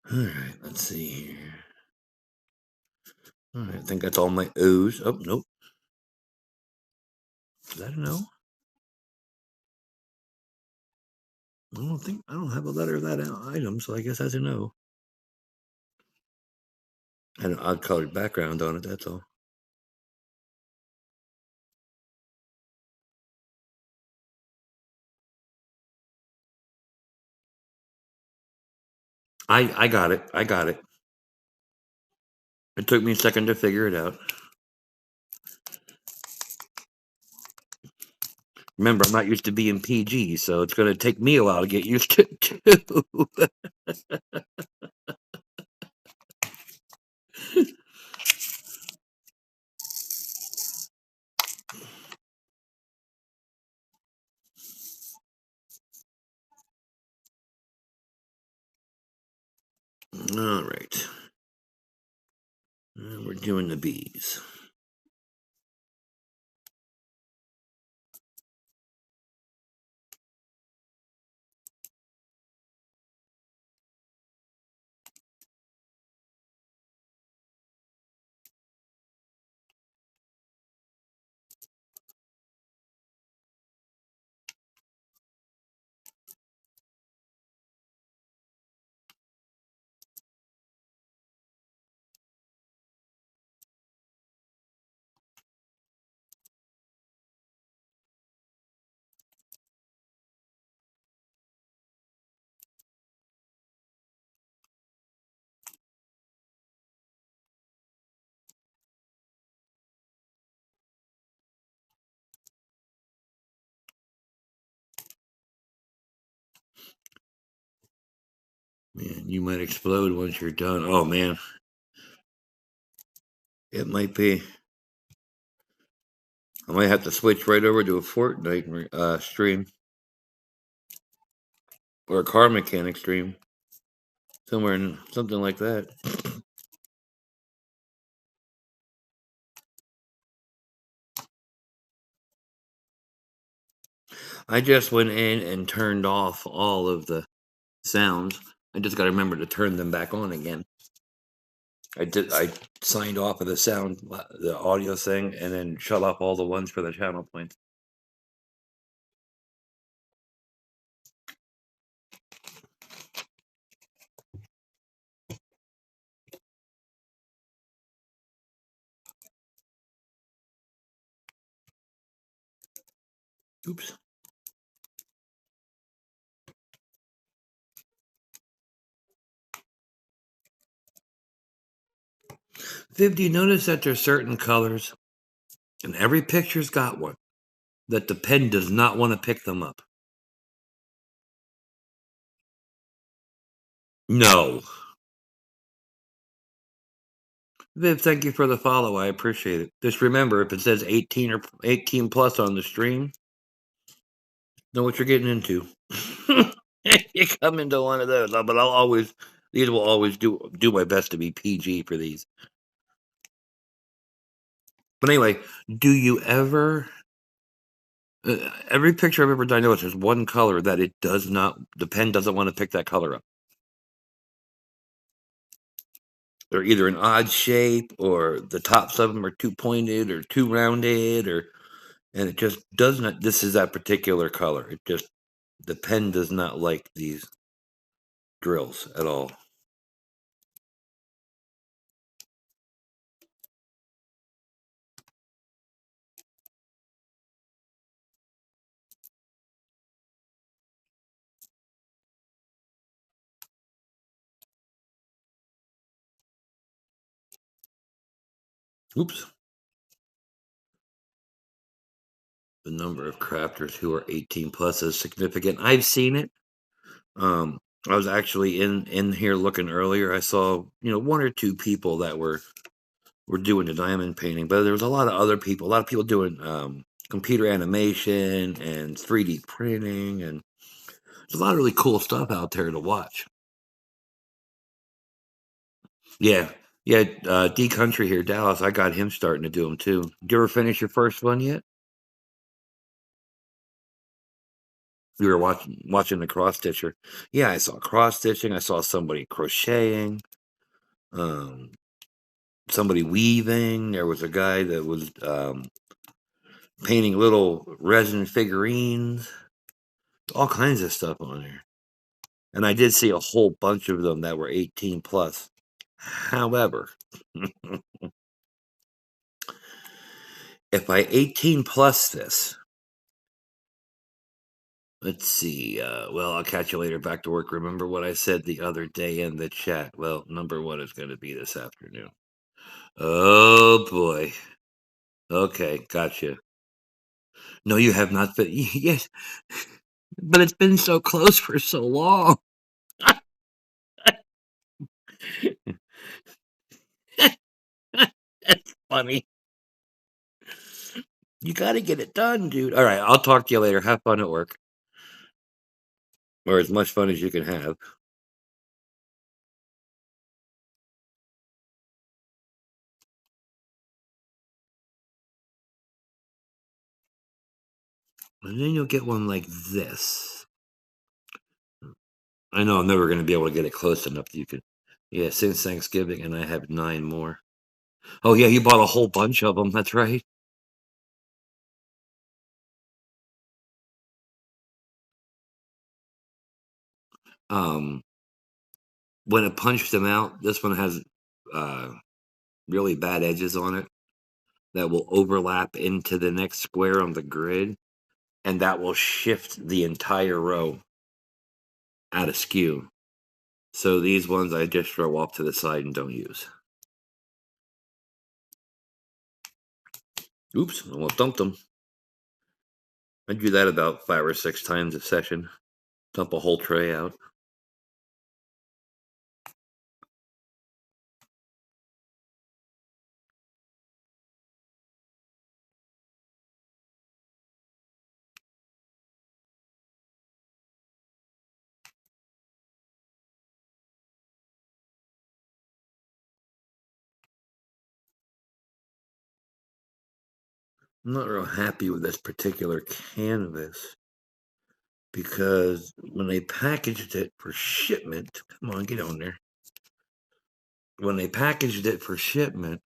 All right, let's see here. All right, I think that's all my O's. Oh, nope. Is that an O? I don't have a letter of that item, so I guess that's an O. Had an odd colored background on it, that's all. I got it. I got it. It took me a second to figure it out. Remember, I'm not used to being PG, so it's going to take me a while to get used to it, too. All right. We're doing the bees. Man, you might explode once you're done. Oh, man. It might be. I might have to switch right over to a Fortnite stream. Or a car mechanic stream. Somewhere in something like that. I just went in and turned off all of the sounds. I just got to remember to turn them back on again. I signed off of the sound, the audio thing, and then shut off all the ones for the channel points. Oops. Viv, do you notice that there's certain colors, and every picture's got one, that the pen does not want to pick them up? No. Viv, thank you for the follow. I appreciate it. Just remember, if it says 18 or 18 plus on the stream, know what you're getting into. You come into one of those, but these will always do my best to be PG for these. But anyway, do you ever? Every picture I've ever done, I notice there's one color that the pen doesn't want to pick that color up. They're either an odd shape, or the tops of them are too pointed or too rounded, and it just does not. This is that particular color. The pen does not like these drills at all. Oops. The number of crafters who are 18 plus is significant. I've seen it. I was actually in here looking earlier. I saw one or two people that were doing the diamond painting, but there was a lot of other people. A lot of people doing computer animation and 3D printing, and there's a lot of really cool stuff out there to watch. Yeah, yeah. D Country here, Dallas. I got him starting to do them too. Did you ever finish your first one yet? We were watching the cross stitcher. Yeah, I saw cross stitching. I saw somebody crocheting. Um, somebody weaving. There was a guy that was painting little resin figurines. All kinds of stuff on there. And I did see a whole bunch of them that were 18 plus. However, if I 18 plus this, let's see. Well, I'll catch you later. Back to work. Remember what I said the other day in the chat? Well, number one is going to be this afternoon. Oh boy. Okay, gotcha. No, you have not been. Yes, but it's been so close for so long. That's funny. You got to get it done, dude. All right, I'll talk to you later. Have fun at work, or as much fun as you can have. And then you'll get one like this. I know I'm never going to be able to get it close enough that you could. Yeah, since Thanksgiving, and I have 9 more. Oh, yeah, you bought a whole bunch of them. That's right. Um, when it punched them out, this one has uh, really bad edges on it that will overlap into the next square on the grid, and that will shift the entire row out of skew. So these ones I just throw off to the side and don't use. Oops, almost dumped them. I do that about 5 or 6 times a session. Dump a whole tray out. I'm not real happy with this particular canvas because when they packaged it for shipment, come on, get on there. When they packaged it for shipment,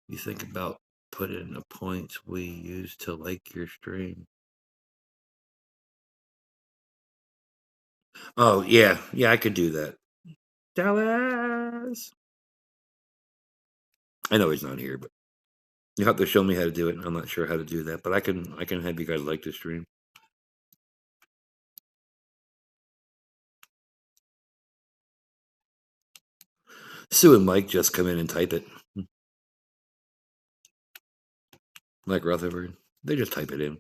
you think about putting the points we use to like your stream. Oh, yeah. Yeah, I could do that. Dallas! I know he's not here, but you have to show me how to do it. I'm not sure how to do that, but I can have you guys like the stream. Sue and Mike just come in and type it. Like Rutherford. They just type it in.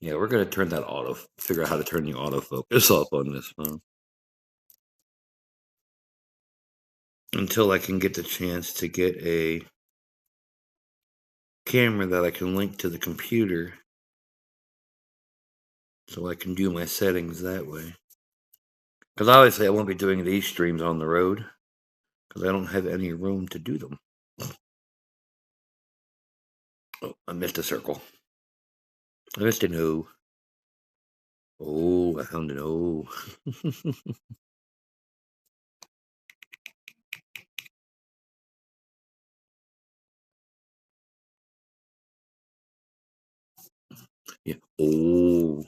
Yeah, we're gonna turn that figure out how to turn the autofocus off on this phone. Until I can get the chance to get a camera that I can link to the computer so I can do my settings that way. Because obviously I won't be doing these streams on the road because I don't have any room to do them. Oh, I missed a circle. I missed an O. Oh, I found an O. Yeah. Oh,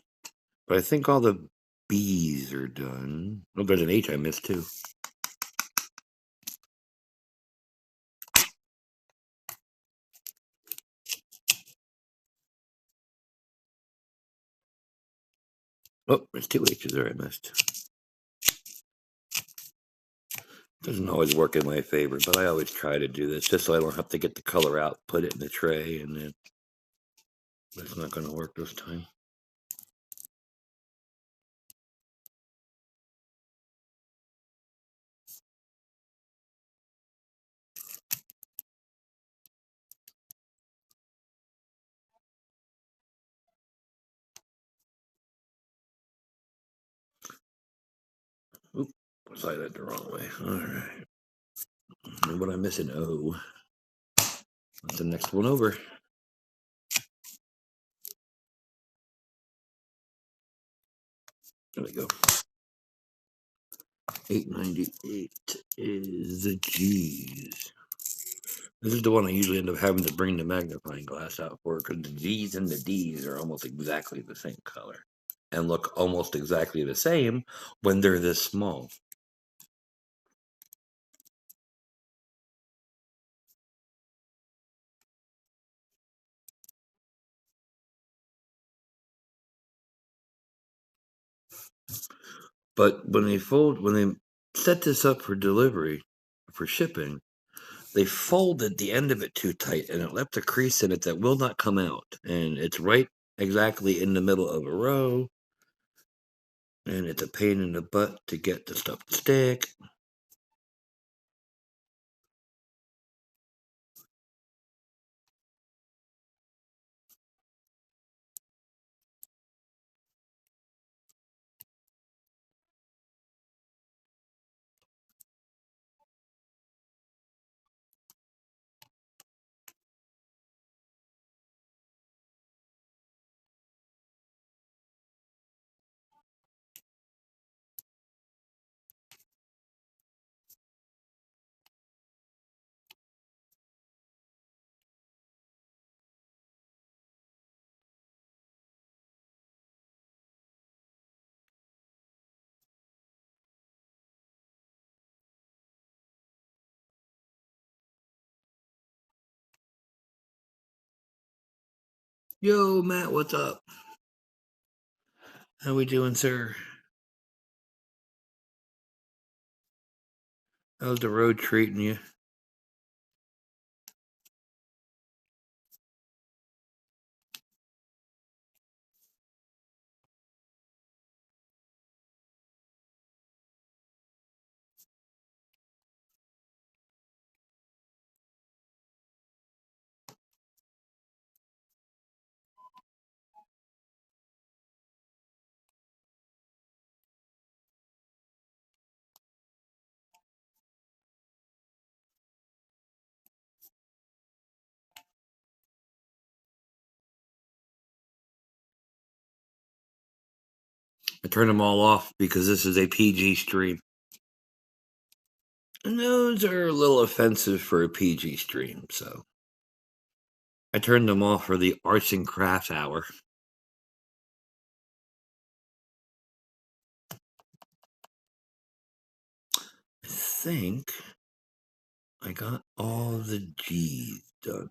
but I think all the B's are done. Oh, there's an H I missed too. Oh, there's two H's there I missed. Doesn't always work in my favor, but I always try to do this just so I don't have to get the color out, put it in the tray, and then it's not going to work this time. Oop, slide that the wrong way. All right. And what I miss an O. That's the next one over. There we go. 898 is the G's. This is the one I usually end up having to bring the magnifying glass out for because the G's and the D's are almost exactly the same color and look almost exactly the same when they're this small. But when they set this up for delivery, for shipping, they folded the end of it too tight and it left a crease in it that will not come out. And it's right exactly in the middle of a row. And it's a pain in the butt to get the stuff to stick. Yo, Matt, what's up? How we doing, sir? How's the road treating you? I turned them all off because this is a PG stream. And those are a little offensive for a PG stream, so I turned them off for the arts and crafts hour. I think I got all the G's done.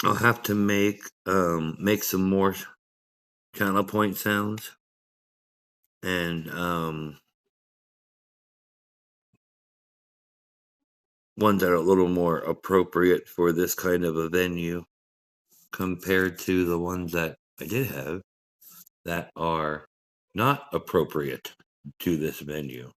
I'll have to make some more channel point sounds and ones that are a little more appropriate for this kind of a venue compared to the ones that I did have that are not appropriate to this venue.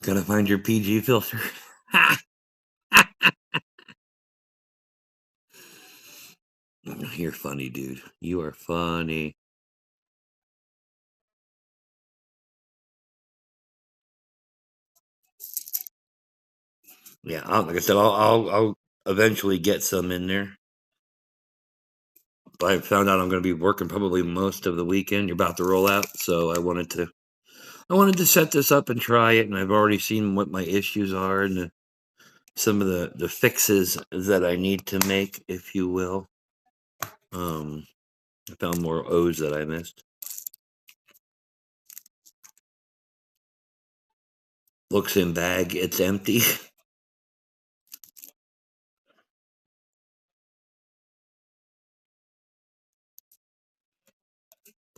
Gotta find your PG filter. You're funny, dude. You are funny. Yeah, like I said, I'll eventually get some in there. But I found out I'm going to be working probably most of the weekend. You're about to roll out, so I wanted to set this up and try it, and I've already seen what my issues are and some of the fixes that I need to make, if you will. I found more O's that I missed. Looks in bag, it's empty.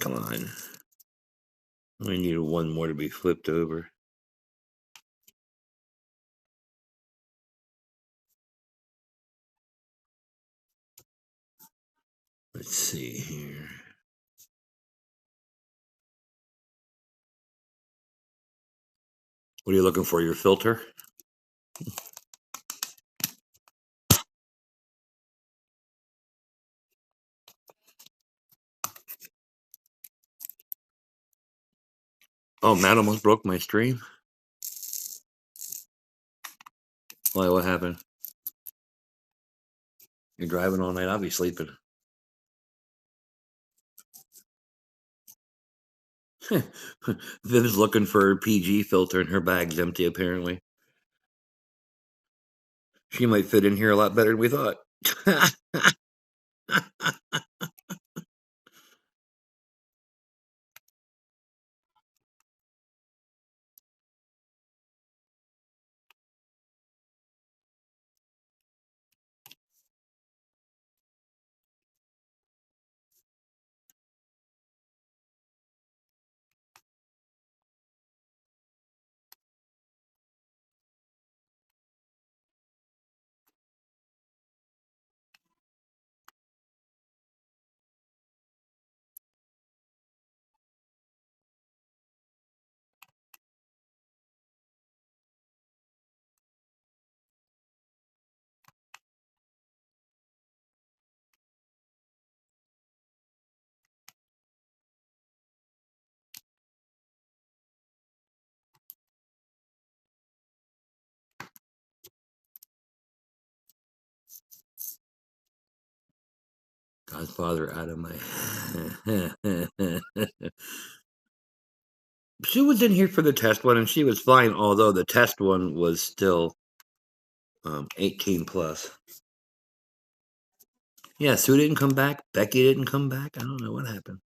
Come on. I need one more to be flipped over. Let's see here. What are you looking for? Your filter? Oh, man, almost broke my stream. Why? What happened? You're driving all night. I'll be sleeping. Viv's looking for her PG filter, and her bag's empty. Apparently, she might fit in here a lot better than we thought. Godfather out of my. She was in here for the test one, and she was fine. Although the test one was still 18 plus. Yeah, Sue didn't come back. Becky didn't come back. I don't know what happened.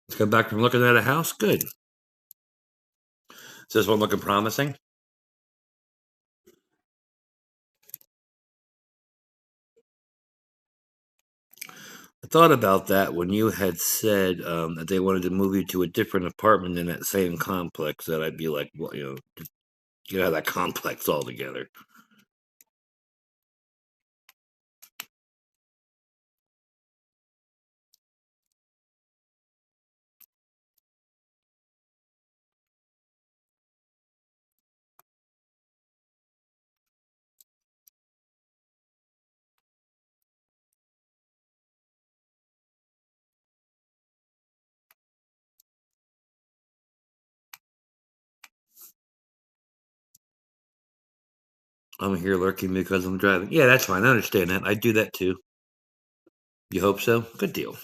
Let's come back from looking at a house. Good. Is this one looking promising? I thought about that when you had said that they wanted to move you to a different apartment in that same complex. That I'd be like, well, get out of that complex altogether. I'm here lurking because I'm driving. Yeah, that's fine. I understand that. I do that too. You hope so? Good deal.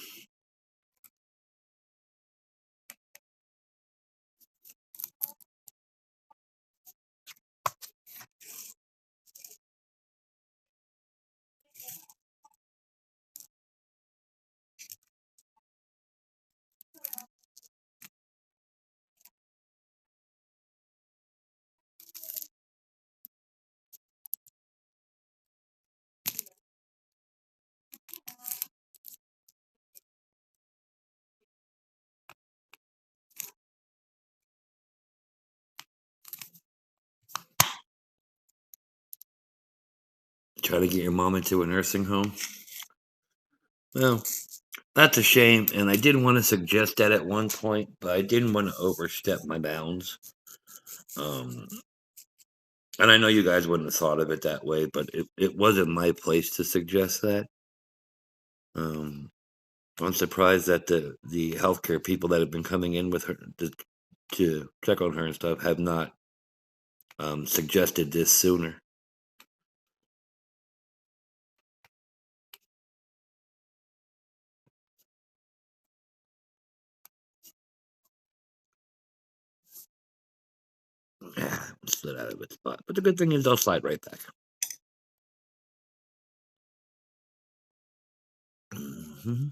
Try to get your mom into a nursing home. Well, that's a shame, and I didn't want to suggest that at one point, but I didn't want to overstep my bounds. Um, and I know you guys wouldn't have thought of it that way, but it wasn't my place to suggest that. Um, I'm surprised that the healthcare people that have been coming in with her to check on her and stuff have not suggested this sooner. Yeah, slid out of its spot. But the good thing is they'll slide right back. Mhm.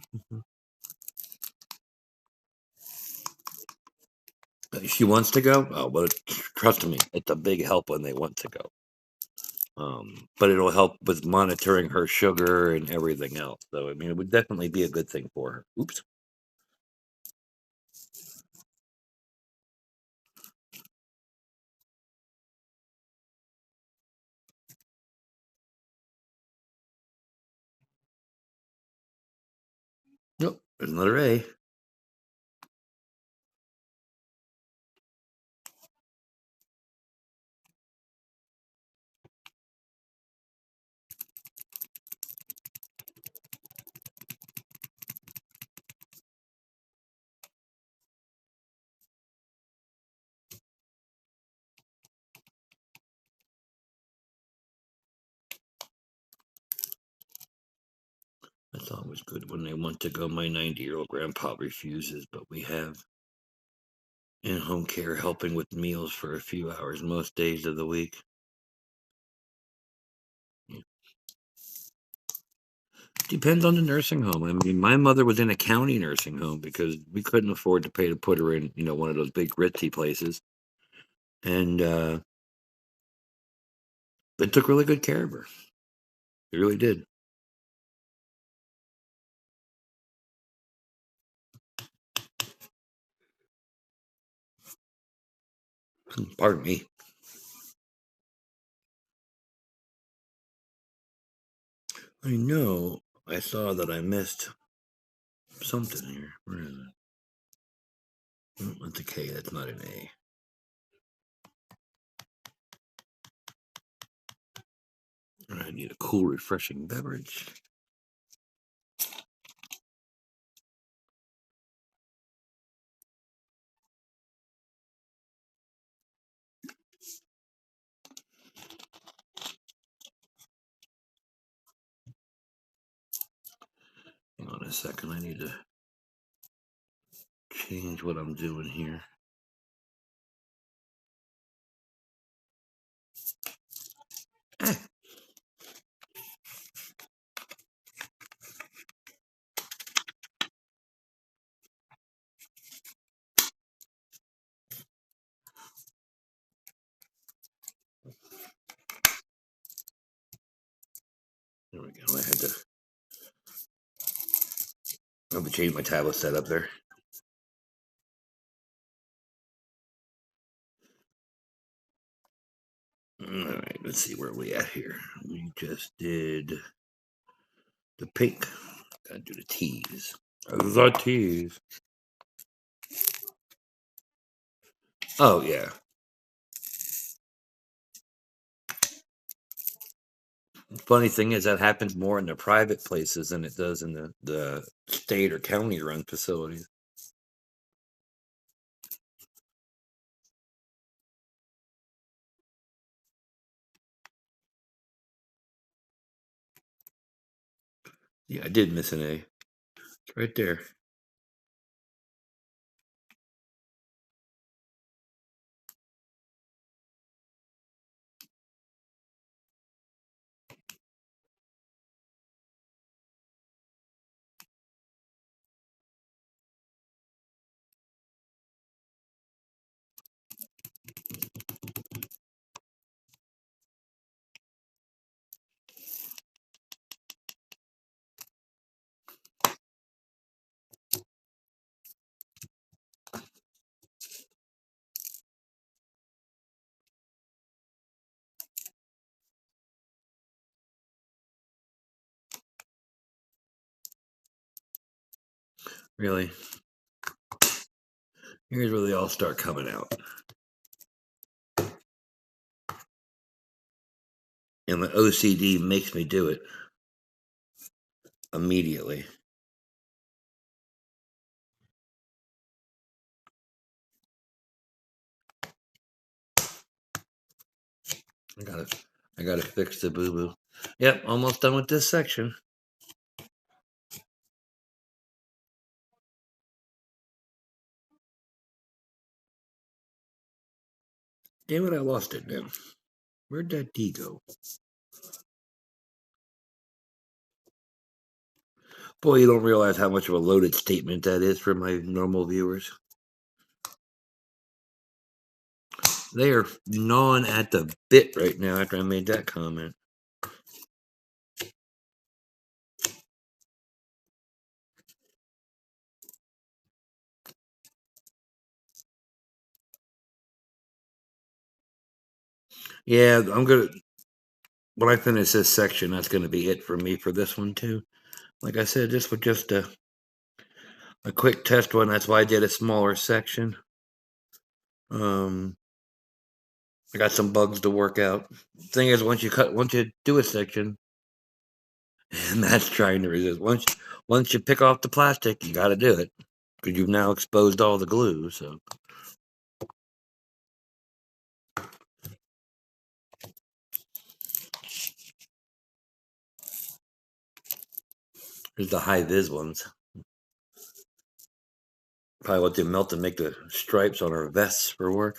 She wants to go. Oh, well, trust me, it's a big help when they want to go. But it'll help with monitoring her sugar and everything else. So I mean, it would definitely be a good thing for her. Oops. Nope. There's another A. That's always good when they want to go. My 90-year-old grandpa refuses, but we have in-home care helping with meals for a few hours most days of the week. Yeah. Depends on the nursing home. I mean, my mother was in a county nursing home because we couldn't afford to pay to put her in, one of those big ritzy places. And they took really good care of her. They really did. Pardon me. I know. I saw that I missed something here. Where is it? Oh, that's a K. That's not an A. I need a cool, refreshing beverage. Hang on a second. I need to change what I'm doing here. Ah, there we go. I had to change my tablet setup there. All right, let's see where we at here. We just did the pink. Gotta do the T's. The T's. Oh yeah. Funny thing is that happens more in the private places than it does in the state or county run facilities. Yeah, I did miss an A. It's right there. Really? Here's where they all start coming out. And the OCD makes me do it immediately. I gotta fix the boo-boo. Yep, almost done with this section. Damn it, I lost it now. Where'd that D go? Boy, you don't realize how much of a loaded statement that is for my normal viewers. They are gnawing at the bit right now after I made that comment. Yeah, I'm gonna. When I finish this section, that's gonna be it for me for this one too. Like I said, this was just a quick test one. That's why I did a smaller section. I got some bugs to work out. Thing is, once you do a section, and that's trying to resist. Once you pick off the plastic, you got to do it because you've now exposed all the glue. So here's the high vis ones. Probably let them melt to make the stripes on our vests for work.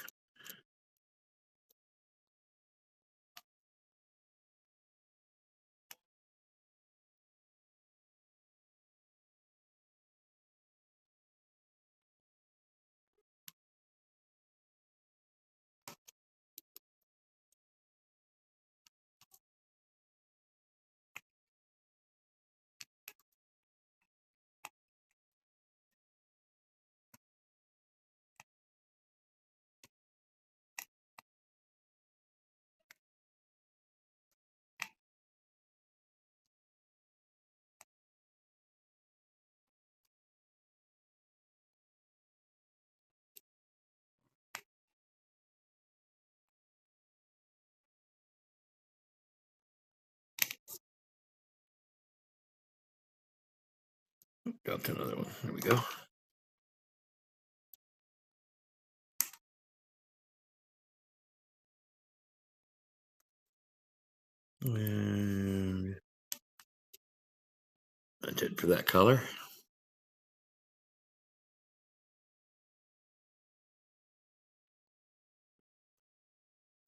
Dropped another one. There we go. And that's it for that color.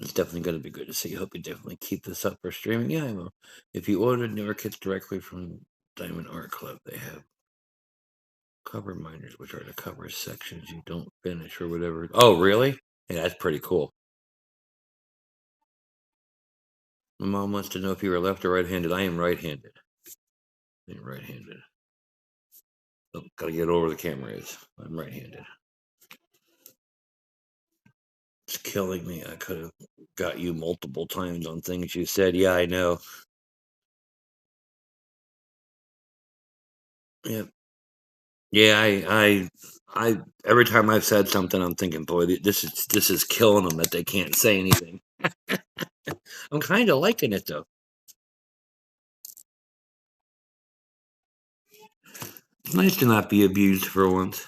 It's definitely going to be good to see. Hope you definitely keep this up for streaming. Yeah, I will. If you ordered newer kits directly from Diamond Art Club, they have cover miners, which are the cover sections you don't finish or whatever. Oh, really? Yeah, that's pretty cool. My mom wants to know if you were left or right-handed. I am right-handed. I'm right-handed. Oh, gotta get over the camera is. I'm right-handed. It's killing me. I could have got you multiple times on things you said. Yeah, I know. Yeah. Yeah, I every time I've said something, I'm thinking, boy, this is killing them that they can't say anything. I'm kind of liking it though. It's nice to not be abused for once.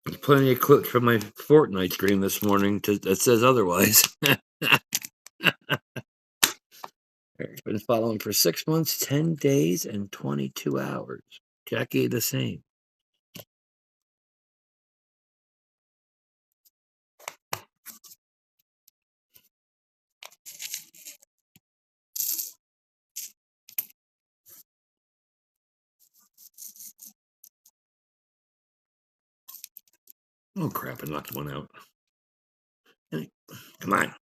There's plenty of clips from my Fortnite stream this morning that says otherwise. Eric's been following for 6 months, 10 days, and 22 hours. Jackie, the same. Oh, crap, I knocked one out. Hey, come on.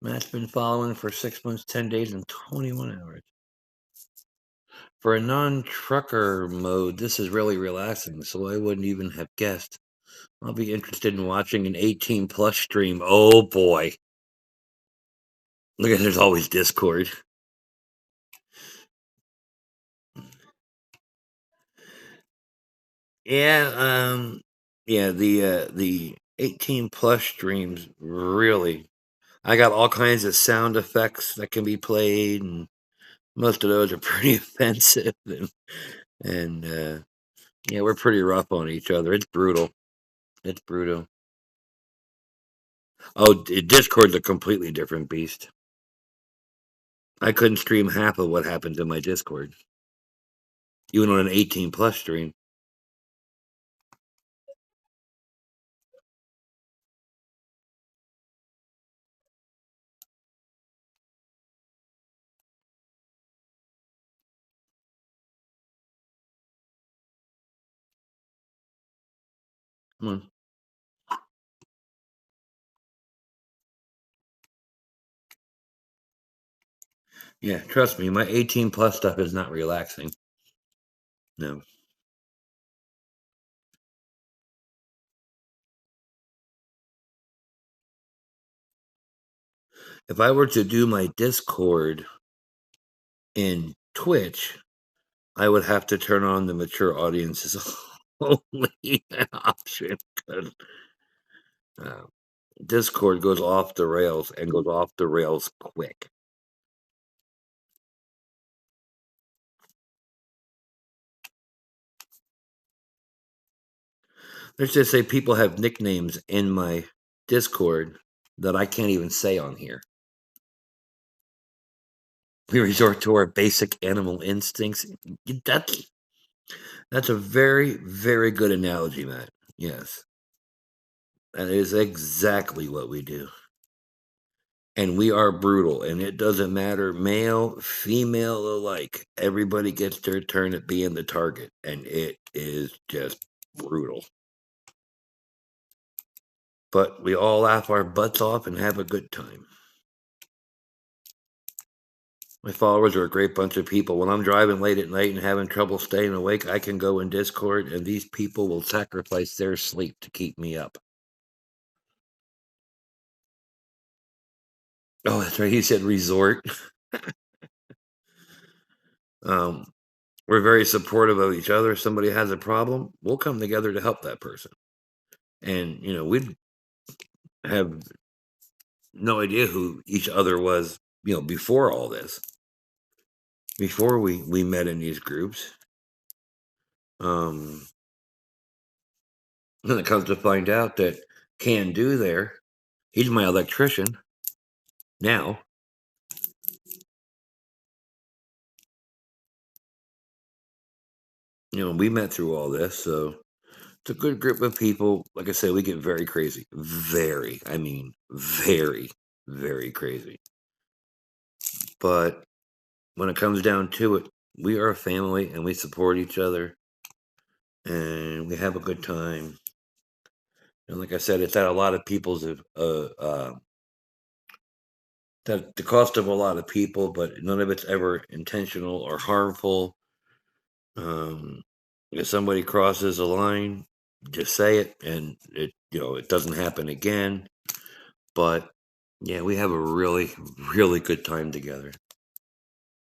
Matt's been following for 6 months, 10 days, and 21 hours. For a non-trucker mode, this is really relaxing, so I wouldn't even have guessed. I'll be interested in watching an 18 plus stream. Oh boy. Look at there's always Discord. Yeah, the 18 plus streams really. I got all kinds of sound effects that can be played, and most of those are pretty offensive, and yeah, we're pretty rough on each other. It's brutal. It's brutal. Oh, Discord's a completely different beast. I couldn't stream half of what happens in my Discord, even on an 18 plus stream. Come on. Yeah, trust me, my 18 plus stuff is not relaxing. No. If I were to do my Discord in Twitch, I would have to turn on the mature audiences only option because uh, Discord goes off the rails and goes off the rails quick. Let's just say people have nicknames in my Discord that I can't even say on here. We resort to our basic animal instincts. That's a very, very good analogy, Matt. Yes. That is exactly what we do. And we are brutal, and it doesn't matter, male, female alike. Everybody gets their turn at being the target, and it is just brutal. But we all laugh our butts off and have a good time. My followers are a great bunch of people. When I'm driving late at night and having trouble staying awake, I can go in Discord, and these people will sacrifice their sleep to keep me up. Oh, that's right. He said resort. um, we're very supportive of each other. If somebody has a problem, we'll come together to help that person. And we'd have no idea who each other was, before all this. Before we met in these groups. Then it comes to find out that Can Do there, he's my electrician now. We met through all this, so it's a good group of people. Like I said, we get very crazy. Very, I mean, very, very crazy. But when it comes down to it, we are a family and we support each other and we have a good time. And like I said, it's at a lot of people's at the cost of a lot of people, but none of it's ever intentional or harmful. If somebody crosses a line, just say it, and it doesn't happen again. But yeah, we have a really, really good time together.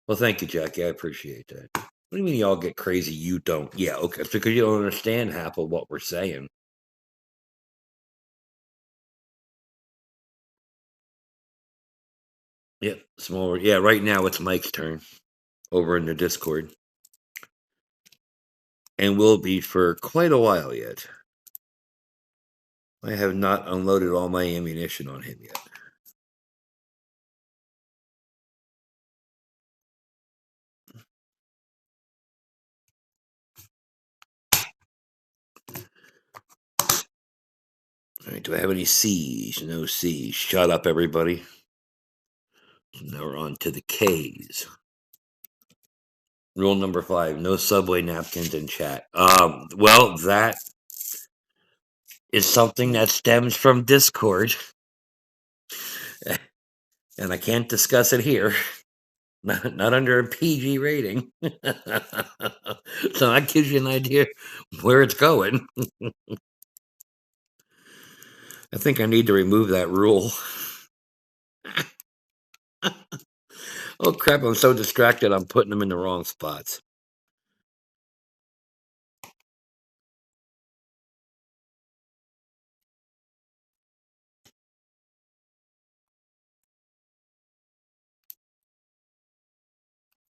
Well, thank you, Jackie. I appreciate that. What do you mean y'all get crazy? You don't? Yeah, okay. It's because you don't understand half of what we're saying. Yep, smaller. Yeah, right now it's Mike's turn over in the Discord. And will be for quite a while yet. I have not unloaded all my ammunition on him yet. All right, do I have any C's? No C's. Shut up, everybody. Now we're on to the K's. Rule number 5: no Subway napkins in chat. Well, that is something that stems from Discord, and I can't discuss it here. Not under a PG rating. So that gives you an idea where it's going. I think I need to remove that rule. Oh crap, I'm so distracted I'm putting them in the wrong spots.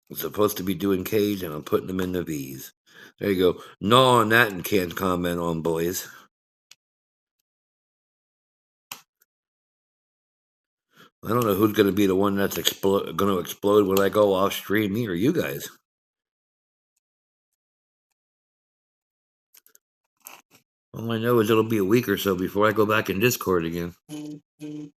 I'm supposed to be doing K's and I'm putting them in the V's. There you go. No on that and can't comment on, boys. I don't know who's going to be the one that's going to explode when I go off stream, me or you guys. All I know is it'll be a week or so before I go back in Discord again. You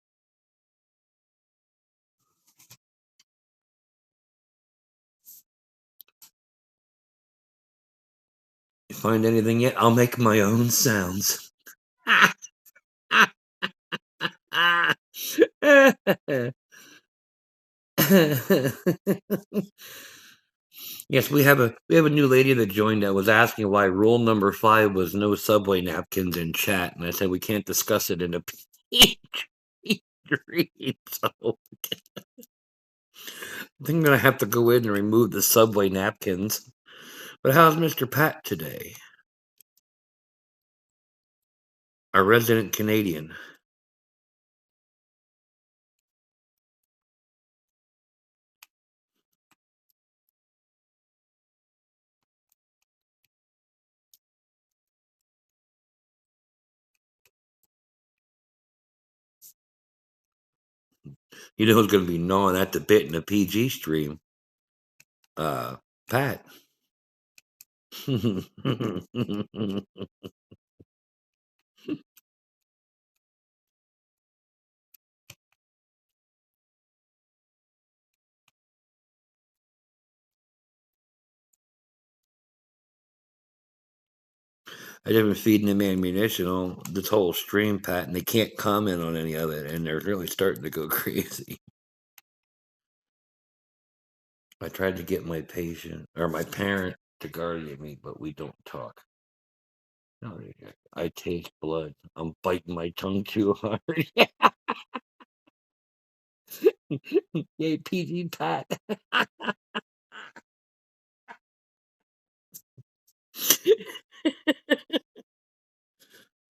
find anything yet? I'll make my own sounds. Yes, we have a new lady that joined that was asking why rule number 5 was no Subway napkins in chat, and I said we can't discuss it in a PG stream. So I think I'm gonna have to go in and remove the Subway napkins. But how's Mr. Pat today? Our resident Canadian. You know who's gonna be gnawing at the bit in a PG stream? Pat. I've been feeding them ammunition all this whole stream, Pat, and they can't comment on any of it, and they're really starting to go crazy. I tried to get my patient or my parent to guardian me, but we don't talk. No, I taste blood. I'm biting my tongue too hard. Yay, PG Pat.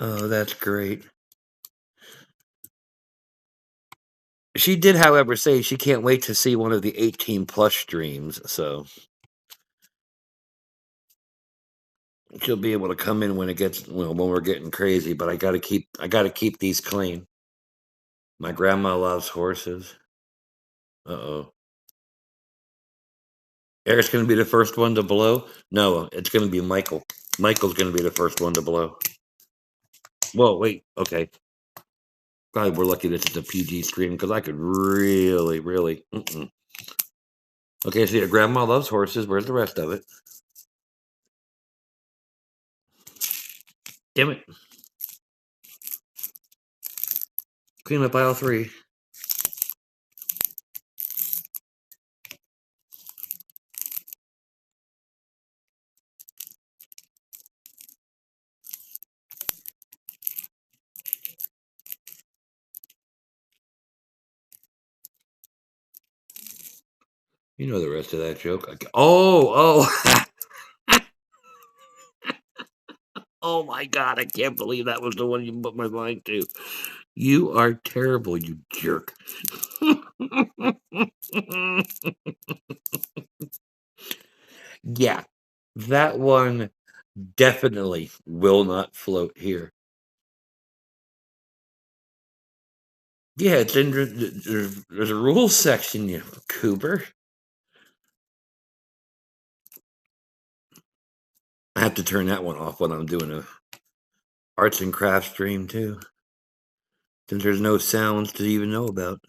Oh, that's great. She did, however, say she can't wait to see one of the 18 plus streams, so she'll be able to come in when it gets when we're getting crazy. But I gotta keep these clean. My grandma loves horses. Uh-oh. Eric's gonna be the first one to blow? No, it's gonna be Michael. Michael's gonna be the first one to blow. Whoa, wait, okay. God, we're lucky this is a PG stream because I could really. Okay, so your grandma loves horses. Where's the rest of it? Damn it. Clean up aisle 3. You know the rest of that joke. Oh. Oh my God, I can't believe that was the one you put my mind to. You are terrible, you jerk. Yeah, that one definitely will not float here. Yeah, it's in there's a rules section, you Cooper. I have to turn that one off when I'm doing a arts and crafts stream too. Since there's no sounds to even know about.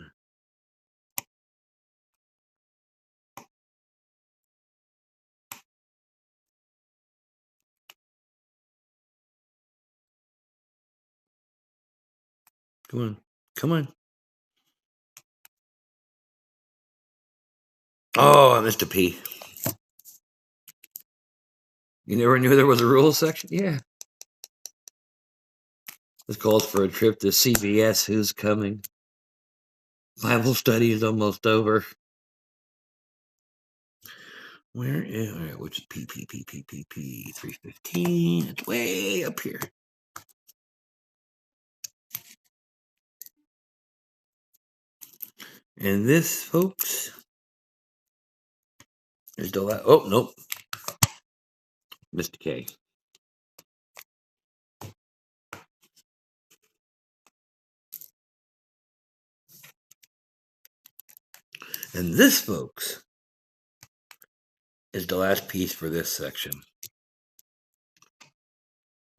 Come on. Come on. Oh, I missed a P. You never knew there was a rules section? Yeah. This calls for a trip to CBS. Who's coming? Bible study is almost over. Where is which is P 315? It's way up here. And this, folks, is the last. Oh nope, Mr. K. And this, folks, is the last piece for this section.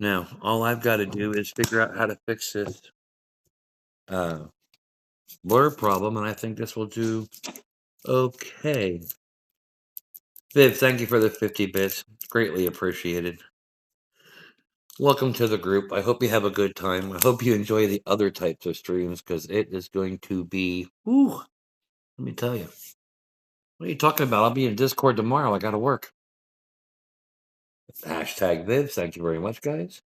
Now, all I've got to do is figure out how to fix this blur problem, and I think this will do okay. Viv, thank you for the 50 bits. Greatly appreciated. Welcome to the group. I hope you have a good time. I hope you enjoy the other types of streams, because it is going to be, whew, let me tell you. What are you talking about? I'll be in Discord tomorrow. I got to work. Hashtag Viv. Thank you very much, guys.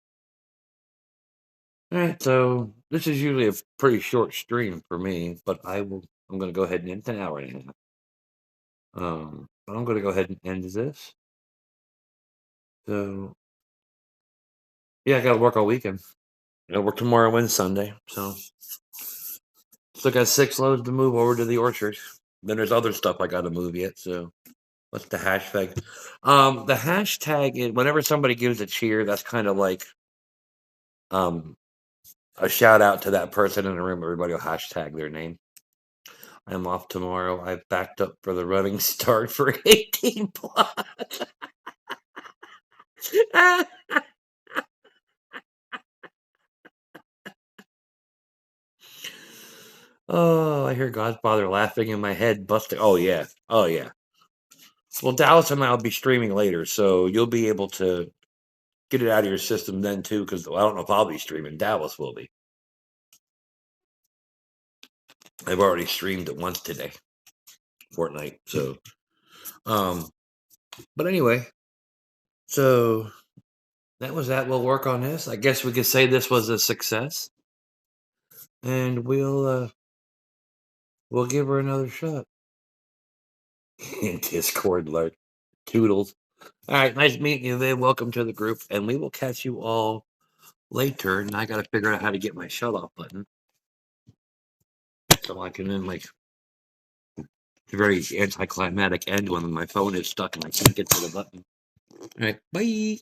All right, so this is usually a pretty short stream for me, but I'm going to go ahead and end an hour and a half. But I'm going to go ahead and end this. So, yeah, I got to work all weekend. I got to work tomorrow and Sunday. So, still got 6 loads to move over to the orchard. Then there's other stuff I got to move yet. So, what's the hashtag? The hashtag is whenever somebody gives a cheer, that's kind of like a shout out to that person in the room. Everybody will hashtag their name. I'm off tomorrow. I've backed up for the running start for 18 plus. Oh, I hear Godfather laughing in my head, busting. Oh, yeah. Oh, yeah. Well, Dallas and I will be streaming later, so you'll be able to get it out of your system then, too, because I don't know if I'll be streaming. Dallas will be. I've already streamed it once today, Fortnite. So, but anyway, so that was that. We'll work on this. I guess we could say this was a success, and we'll give her another shot. In Discord, like toodles. All right, nice meeting you, Viv. Welcome to the group, and we will catch you all later. And I got to figure out how to get my shut off button so I can then like. It's a very anticlimactic end when my phone is stuck and I can't get to the button. All right, bye.